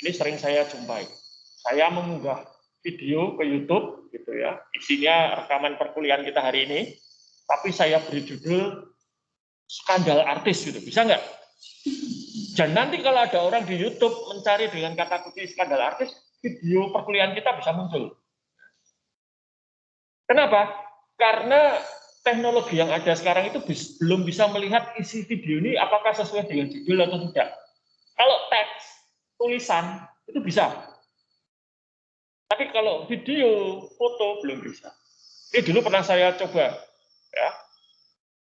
ini sering saya jumpai. Saya mengunggah video ke YouTube, gitu ya, isinya rekaman perkuliahan kita hari ini, tapi saya beri judul skandal artis, gitu. Bisa nggak? Dan nanti kalau ada orang di YouTube mencari dengan kata kunci skandal artis, video perkuliahan kita bisa muncul. Kenapa? Karena teknologi yang ada sekarang itu belum bisa melihat isi video ini apakah sesuai dengan judul atau tidak. Kalau teks, tulisan, itu bisa. Tapi kalau video, foto, belum bisa. Ini dulu pernah saya coba. Ya.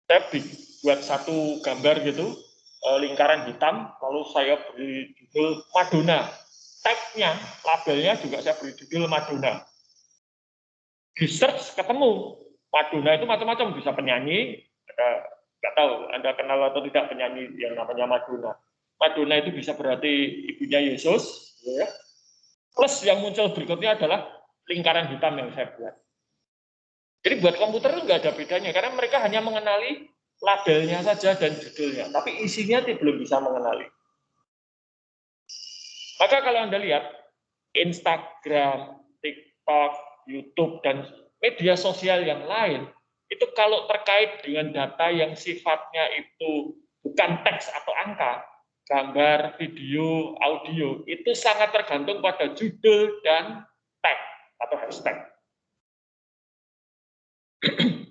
Saya buat satu gambar gitu, lingkaran hitam, lalu saya beri judul Madonna. Tagnya, labelnya juga saya beri judul Madonna. Di search ketemu. Madonna itu macam-macam, bisa penyanyi, nggak tahu Anda kenal atau tidak penyanyi yang namanya Madonna. Madonna itu bisa berarti ibunya Yesus, ya. Plus yang muncul berikutnya adalah lingkaran hitam yang saya buat. Jadi buat komputer itu nggak ada bedanya, karena mereka hanya mengenali labelnya saja dan judulnya, tapi isinya belum bisa mengenali. Maka kalau Anda lihat, Instagram, TikTok, YouTube, dan media sosial yang lain, itu kalau terkait dengan data yang sifatnya itu bukan teks atau angka, gambar, video, audio, itu sangat tergantung pada judul dan tag atau hashtag.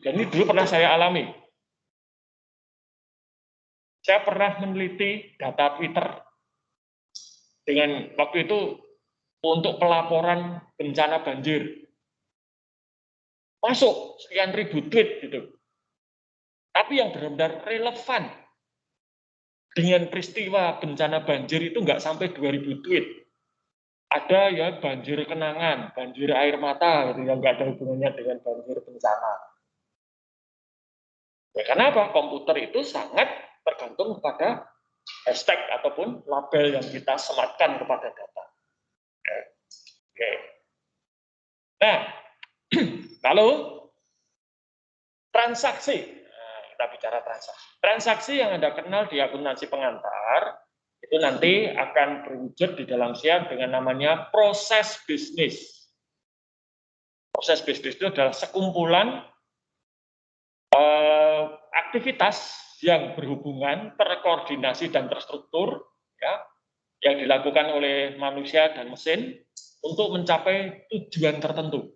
Dan ini dulu pernah saya alami. Saya pernah meneliti data Twitter dengan waktu itu untuk pelaporan bencana banjir. Masuk sekian ribu tweet gitu. Tapi yang benar-benar relevan dengan peristiwa bencana banjir itu nggak sampai 2000 tweet. Ada ya banjir kenangan, banjir air mata, gitu, yang nggak ada hubungannya dengan banjir bencana. Ya, karena apa? Komputer itu sangat tergantung kepada hashtag ataupun label yang kita sematkan kepada data. Oke. Nah, lalu transaksi. Kita bicara transaksi. Transaksi yang Anda kenal di akuntansi pengantar, itu nanti akan berwujud di dalam SIA dengan namanya proses bisnis. Proses bisnis itu adalah sekumpulan aktivitas yang berhubungan, terkoordinasi dan terstruktur, ya, yang dilakukan oleh manusia dan mesin untuk mencapai tujuan tertentu.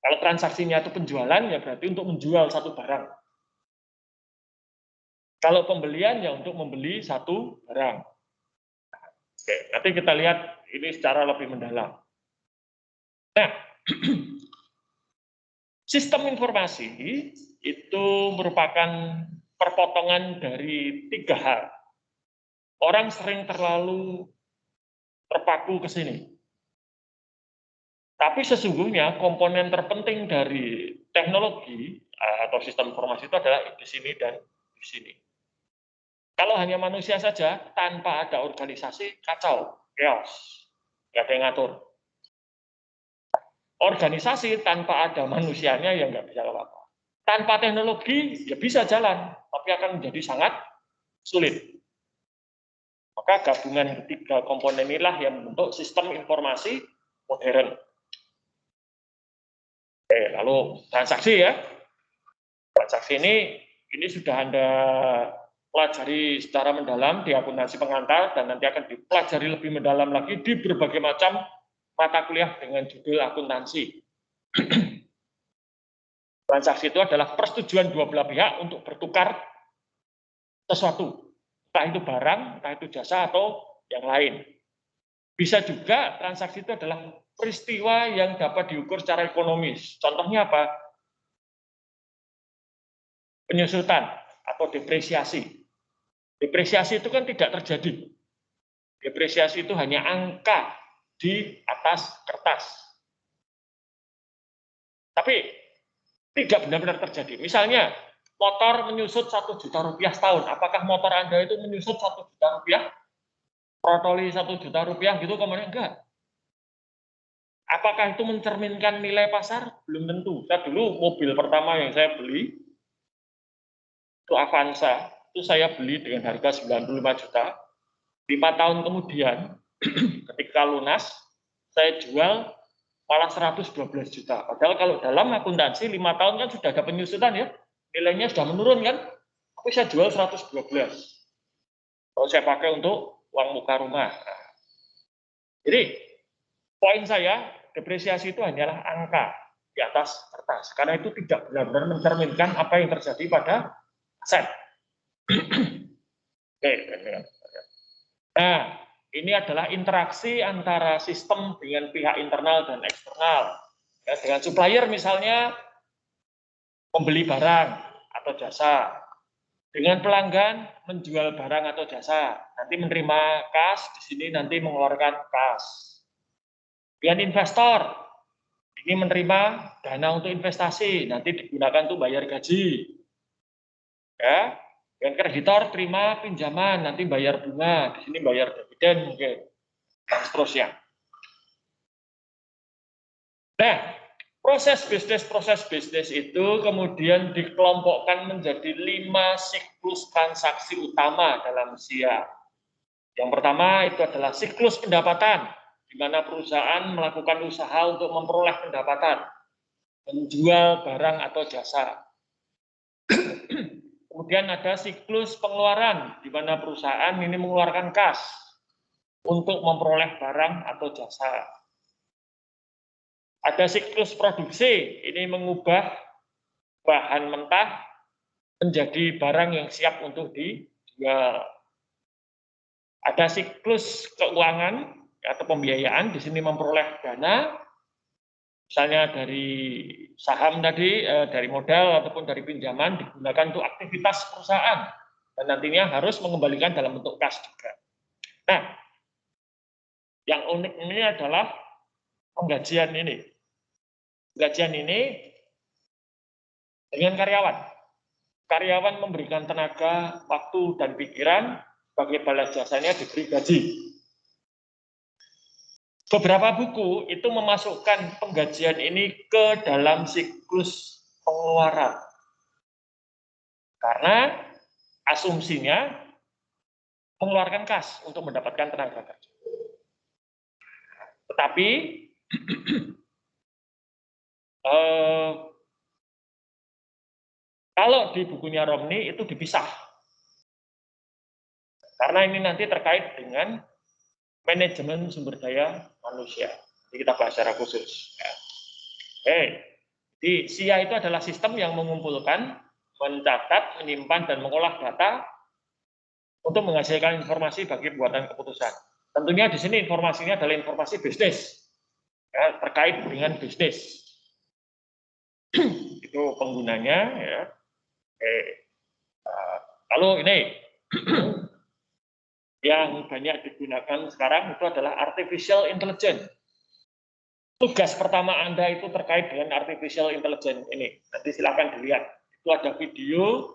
Kalau transaksinya itu penjualan, ya berarti untuk menjual satu barang. Kalau pembelian, ya untuk membeli satu barang. Oke, nanti kita lihat ini secara lebih mendalam. Nah, sistem informasi itu merupakan perpotongan dari 3 hal. Orang sering terlalu terpaku ke sini. Tapi sesungguhnya komponen terpenting dari teknologi atau sistem informasi itu adalah di sini dan di sini. Kalau hanya manusia saja, tanpa ada organisasi, kacau, chaos, nggak ada yang ngatur. Organisasi tanpa ada manusianya, ya nggak bisa apa-apa. Tanpa teknologi, ya bisa jalan, tapi akan menjadi sangat sulit. Maka gabungan ketiga komponen inilah yang membentuk sistem informasi modern. Oke, lalu transaksi ya. Transaksi ini sudah Anda pelajari secara mendalam di akuntansi pengantar dan nanti akan dipelajari lebih mendalam lagi di berbagai macam mata kuliah dengan judul akuntansi. Transaksi itu adalah persetujuan dua belah pihak untuk bertukar sesuatu, entah itu barang, entah itu jasa atau yang lain. Bisa juga transaksi itu adalah peristiwa yang dapat diukur secara ekonomis. Contohnya apa? Penyusutan atau depresiasi. Depresiasi itu kan tidak terjadi. Depresiasi itu hanya angka di atas kertas. Tapi tidak benar-benar terjadi. Misalnya, motor menyusut 1 juta rupiah setahun. Apakah motor Anda itu menyusut 1 juta rupiah? Protoli 1 juta rupiah gitu kemarin? Enggak. Apakah itu mencerminkan nilai pasar? Belum tentu. Saya dulu mobil pertama yang saya beli, itu Avanza. Itu saya beli dengan harga 95 juta. 5 tahun kemudian, ketika lunas, saya jual malah 112 juta. Padahal kalau dalam akuntansi 5 tahun kan sudah ada penyusutan ya. Nilainya sudah menurun kan. Tapi saya jual 112. Kalau saya pakai untuk uang muka rumah. Jadi, poin saya, depresiasi itu hanyalah angka di atas kertas. Karena itu tidak benar-benar mencerminkan apa yang terjadi pada aset. Oke. Nah, ini adalah interaksi antara sistem dengan pihak internal dan eksternal. Ya, dengan supplier misalnya membeli barang atau jasa. Dengan pelanggan menjual barang atau jasa. Nanti menerima kas, di sini nanti mengeluarkan kas. Dengan investor, ini menerima dana untuk investasi, nanti digunakan untuk bayar gaji. Ya, dengan kreditor terima pinjaman, nanti bayar bunga, di sini bayar dividen mungkin, dan seterusnya. Nah, proses bisnis itu kemudian dikelompokkan menjadi 5 siklus transaksi utama dalam SIA. Yang pertama itu adalah siklus pendapatan, di mana perusahaan melakukan usaha untuk memperoleh pendapatan, menjual barang atau jasa. Kemudian ada siklus pengeluaran, di mana perusahaan ini mengeluarkan kas untuk memperoleh barang atau jasa. Ada siklus produksi, ini mengubah bahan mentah menjadi barang yang siap untuk dijual. Ada siklus keuangan atau pembiayaan, di sini memperoleh dana, misalnya dari saham tadi, dari modal ataupun dari pinjaman digunakan untuk aktivitas perusahaan dan nantinya harus mengembalikan dalam bentuk kas juga. Nah, yang unik ini adalah penggajian ini. Penggajian ini dengan karyawan. Karyawan memberikan tenaga, waktu, dan pikiran sebagai balas jasanya diberi gaji. Beberapa buku itu memasukkan penggajian ini ke dalam siklus pengeluaran. Karena asumsinya mengeluarkan kas untuk mendapatkan tenaga kerja. Tetapi Kalau di bukunya Romney itu dipisah. Karena ini nanti terkait dengan manajemen sumber daya manusia. Jadi kita bahas secara khusus. Ya. Oke. Jadi SIA itu adalah sistem yang mengumpulkan, mencatat, menyimpan, dan mengolah data untuk menghasilkan informasi bagi pembuatan keputusan. Tentunya di sini informasinya adalah informasi bisnis, ya, terkait dengan bisnis. Itu penggunanya. Ya. Oke. Lalu ini yang banyak digunakan sekarang itu adalah artificial intelligence. Tugas pertama Anda itu terkait dengan artificial intelligence ini. Nanti silakan dilihat. Itu ada video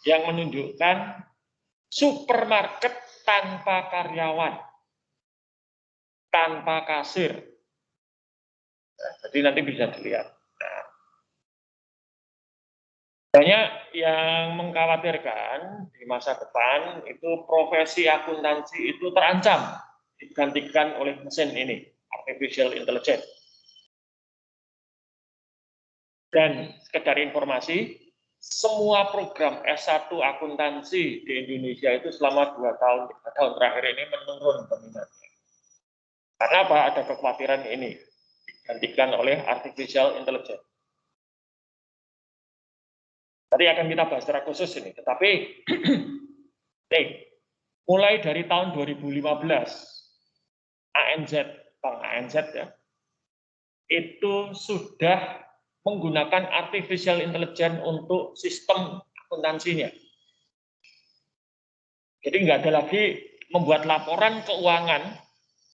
yang menunjukkan supermarket tanpa karyawan, tanpa kasir. Nah, jadi nanti bisa dilihat. Nah, banyak yang mengkhawatirkan di masa depan itu profesi akuntansi itu terancam digantikan oleh mesin ini, artificial intelligence. Dan sekedar informasi, semua program S1 akuntansi di Indonesia itu selama 2 tahun, 3 tahun terakhir ini menurun peminatnya. Karena apa? Ada kekhawatiran ini digantikan oleh artificial intelligence. Tadi akan kita bahas secara khusus ini, tetapi mulai dari tahun 2015, ANZ, Bank ANZ ya, itu sudah menggunakan artificial intelligence untuk sistem akuntansinya. Jadi nggak ada lagi membuat laporan keuangan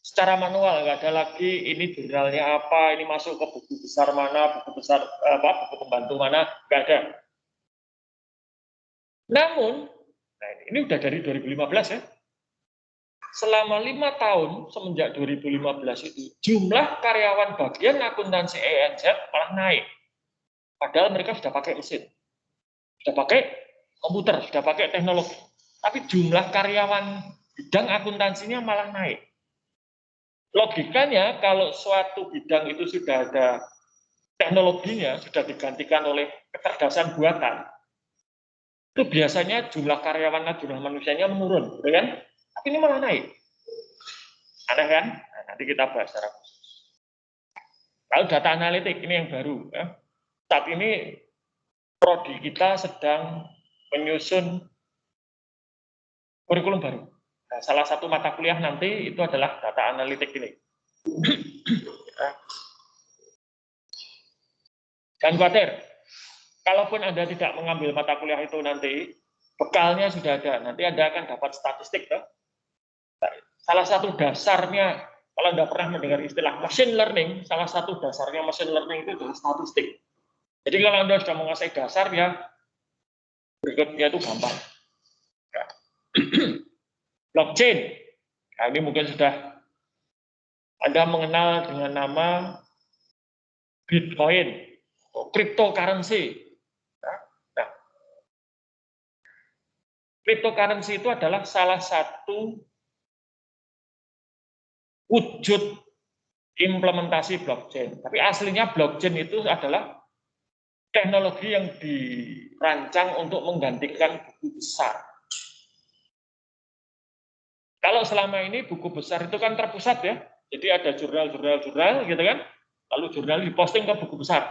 secara manual, nggak ada lagi ini jurnalnya apa, ini masuk ke buku besar mana, buku besar apa, buku pembantu mana, nggak ada. Namun, nah ini udah dari 2015 ya. Selama 5 tahun semenjak 2015 itu jumlah karyawan bagian akuntansi ANZ malah naik. Padahal mereka sudah pakai mesin, sudah pakai komputer, sudah pakai teknologi. Tapi jumlah karyawan bidang akuntansinya malah naik. Logikanya kalau suatu bidang itu sudah ada teknologinya, sudah digantikan oleh kecerdasan buatan, itu biasanya jumlah karyawan dan jumlah manusianya menurun, gitu kan? Tapi ini malah naik. Aneh kan? Nah, nanti kita bahas secara khusus. Lalu data analitik ini yang baru. Ya. Saat ini prodi kita sedang menyusun kurikulum baru. Nah, salah satu mata kuliah nanti itu adalah data analitik ini. Jangan khawatir, kalaupun Anda tidak mengambil mata kuliah itu nanti, bekalnya sudah ada. Nanti Anda akan dapat statistik. Ya. Salah satu dasarnya, kalau Anda pernah mendengar istilah machine learning, salah satu dasarnya machine learning itu adalah statistik. Jadi kalau Anda sudah menguasai dasar, ya berikutnya itu gampang. Ya. Blockchain, nah, ini mungkin sudah Anda mengenal dengan nama Bitcoin, cryptocurrency. Nah, cryptocurrency itu adalah salah satu wujud implementasi blockchain. Tapi aslinya blockchain itu adalah teknologi yang dirancang untuk menggantikan buku besar. Kalau selama ini buku besar itu kan terpusat ya, jadi ada jurnal gitu kan, lalu jurnal diposting ke buku besar.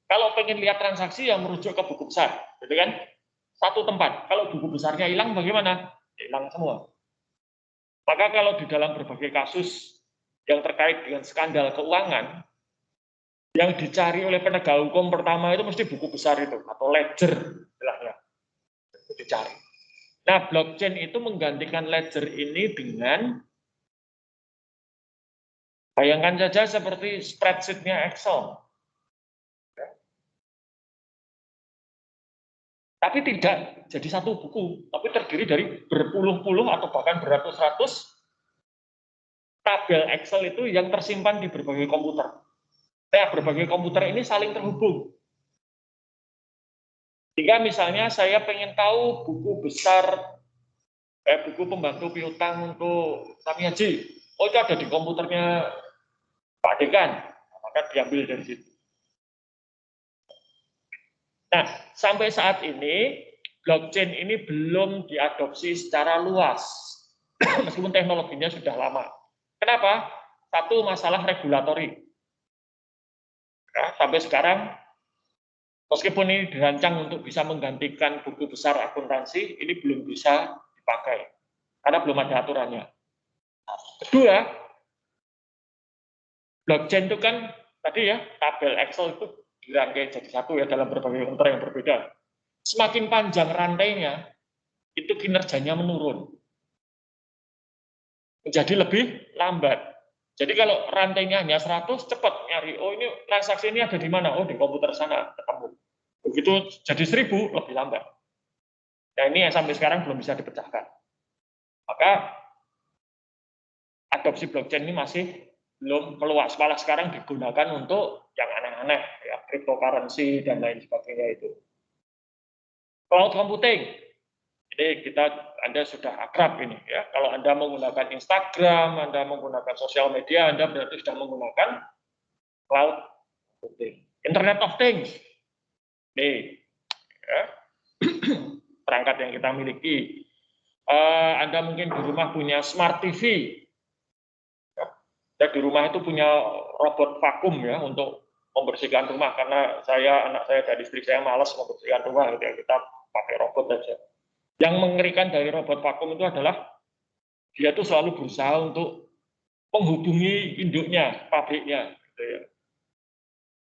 Kalau pengen lihat transaksi yang merujuk ke buku besar, gitu kan, satu tempat. Kalau buku besarnya hilang bagaimana? Hilang semua. Maka kalau di dalam berbagai kasus yang terkait dengan skandal keuangan, yang dicari oleh penegak hukum pertama itu mesti buku besar itu, atau ledger, istilahnya. Itu dicari. Nah, blockchain itu menggantikan ledger ini dengan, bayangkan saja seperti spreadsheet-nya Excel. Tapi tidak jadi satu buku, tapi terdiri dari berpuluh-puluh atau bahkan beratus-ratus tabel Excel itu yang tersimpan di berbagai komputer. Nah, berbagai komputer ini saling terhubung. Jika misalnya saya pengen tahu buku besar, buku pembantu piutang untuk kami haji, oh itu ada di komputernya Pak Dekan, maka diambil dari situ. Nah, sampai saat ini blockchain ini belum diadopsi secara luas, meskipun teknologinya sudah lama. Kenapa? Satu, masalah regulatori. Ya, sampai sekarang, meskipun ini dirancang untuk bisa menggantikan buku besar akuntansi, ini belum bisa dipakai, karena belum ada aturannya. Kedua, blockchain itu kan, tadi ya, tabel Excel itu dirangkai jadi satu ya dalam berbagai komputer yang berbeda. Semakin panjang rantainya, itu kinerjanya menurun. Menjadi lebih lambat. Jadi kalau rantainya hanya 100, cepat nyari. Oh ini transaksi ini ada di mana? Oh di komputer sana ketemu. Begitu jadi 1000, lebih lambat. Nah ini yang sampai sekarang belum bisa dipecahkan. Maka adopsi blockchain ini masih belum meluas. Malah sekarang digunakan untuk yang aneh-aneh, ya, cryptocurrency dan lain sebagainya itu. Cloud computing, ini Anda sudah akrab ini ya. Kalau Anda menggunakan Instagram, Anda menggunakan sosial media, Anda berarti sudah menggunakan cloud computing. Internet of Things, ini ya, perangkat yang kita miliki. Anda mungkin di rumah punya smart TV, ya. Dan di rumah itu punya robot vakum ya untuk membersihkan rumah, karena anak saya dan istri saya malas membersihkan rumah, gitu ya. Kita pakai robot saja. Yang mengerikan dari robot vakum itu adalah dia tuh selalu berusaha untuk menghubungi induknya, pabriknya, gitu ya.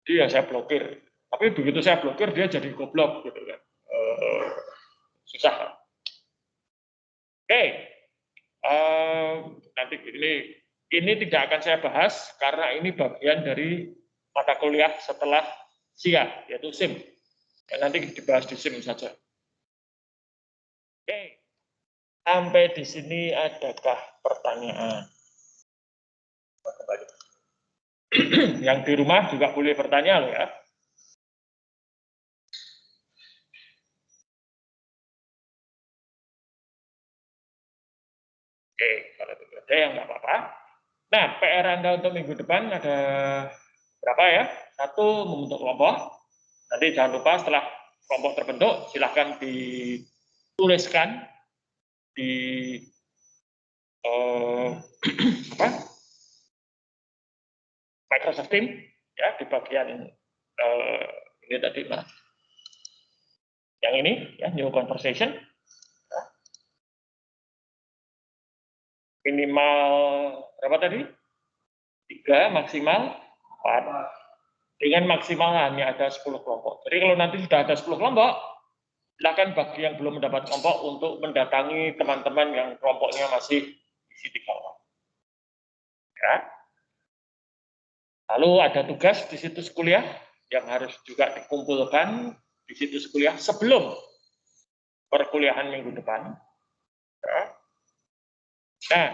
Dia saya blokir. Tapi begitu saya blokir dia jadi goblok, gitu kan. Susah. Oke. Nanti ini tidak akan saya bahas karena ini bagian dari mata kuliah setelah SIA, yaitu SIM. Ya, nanti dibahas di SIM saja. Oke, sampai di sini adakah pertanyaan? Yang di rumah juga boleh bertanya loh ya. Oke, kalau itu ada yang nggak apa-apa. Nah, PR Anda untuk minggu depan ada berapa ya? Satu, membentuk kelompok. Nanti jangan lupa setelah kelompok terbentuk, silahkan dituliskan di Microsoft Teams ya, di bagian ini tadi yang ini ya, new conversation ya. Minimal berapa tadi? 3, maksimal 4. Dengan maksimal hanya ada 10 kelompok. Jadi kalau nanti sudah ada 10 kelompok, silakan bagi yang belum mendapat kelompok untuk mendatangi teman-teman yang kelompoknya masih isi 3 orang. Ya. Lalu ada tugas di situs kuliah yang harus juga dikumpulkan di situs kuliah sebelum perkuliahan minggu depan. Ya. Nah,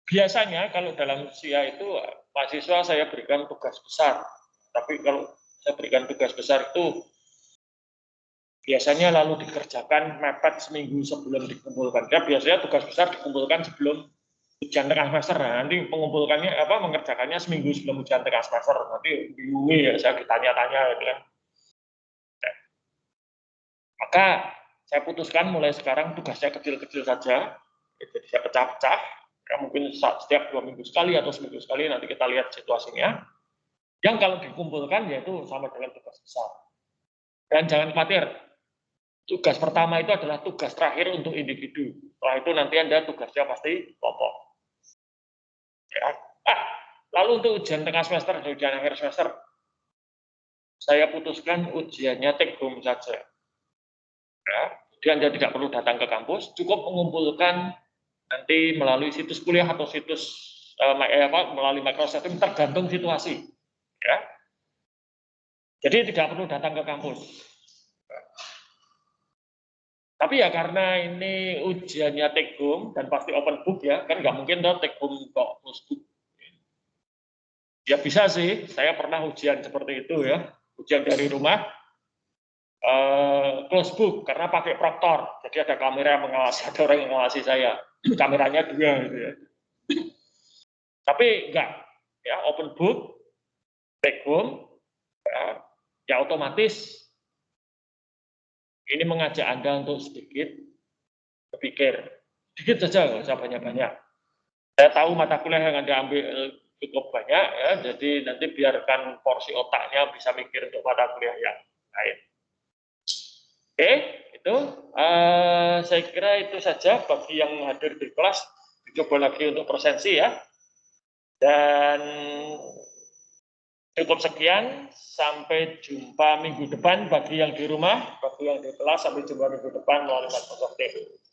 biasanya kalau dalam SIA itu mahasiswa saya berikan tugas besar. Tapi kalau saya berikan tugas besar itu biasanya lalu dikerjakan mepet seminggu sebelum dikumpulkan. Ya, biasanya tugas besar dikumpulkan sebelum ujian tengah semester. Nah, nanti mengerjakannya seminggu sebelum ujian tengah semester. Nanti bingungi ya, saya ditanya-tanya gitu kan. Nah, maka saya putuskan mulai sekarang tugasnya kecil-kecil saja. Jadi saya pecah-pecah. Ya, mungkin setiap 2 minggu sekali atau seminggu sekali, nanti kita lihat situasinya. Yang kalau dikumpulkan yaitu sama dengan tugas besar. Dan jangan khawatir, tugas pertama itu adalah tugas terakhir untuk individu. Setelah itu nanti Anda tugasnya pasti kelompok. Ya. Lalu untuk ujian tengah semester dan ujian akhir semester, saya putuskan ujiannya take home saja. Ya. Jadi Anda tidak perlu datang ke kampus, cukup mengumpulkan nanti melalui situs kuliah atau situs melalui Microsoft Teams, tergantung situasi. Ya. Jadi tidak perlu datang ke kampus. Tapi ya karena ini ujiannya take home dan pasti open book ya, kan nggak mungkin dong take home kok close book. Ya bisa sih, saya pernah ujian seperti itu ya, ujian dari rumah, close book karena pakai prompter, jadi ada kamera yang mengawasi, ada orang yang mengawasi saya, kameranya 2 gitu ya. Tapi enggak, ya open book, take home, ya, ya otomatis ini mengajak Anda untuk sedikit berpikir. Sedikit saja, nggak usah banyak-banyak. Saya tahu mata kuliah yang Anda ambil cukup banyak, ya, jadi nanti biarkan porsi otaknya bisa mikir untuk mata kuliah yang lain. Oke, itu saya kira itu saja bagi yang hadir di kelas. Coba lagi untuk presensi ya. Dan cukup sekian, sampai jumpa minggu depan bagi yang di rumah, bagi yang di kelas sampai jumpa minggu depan melalui Microsoft Teams.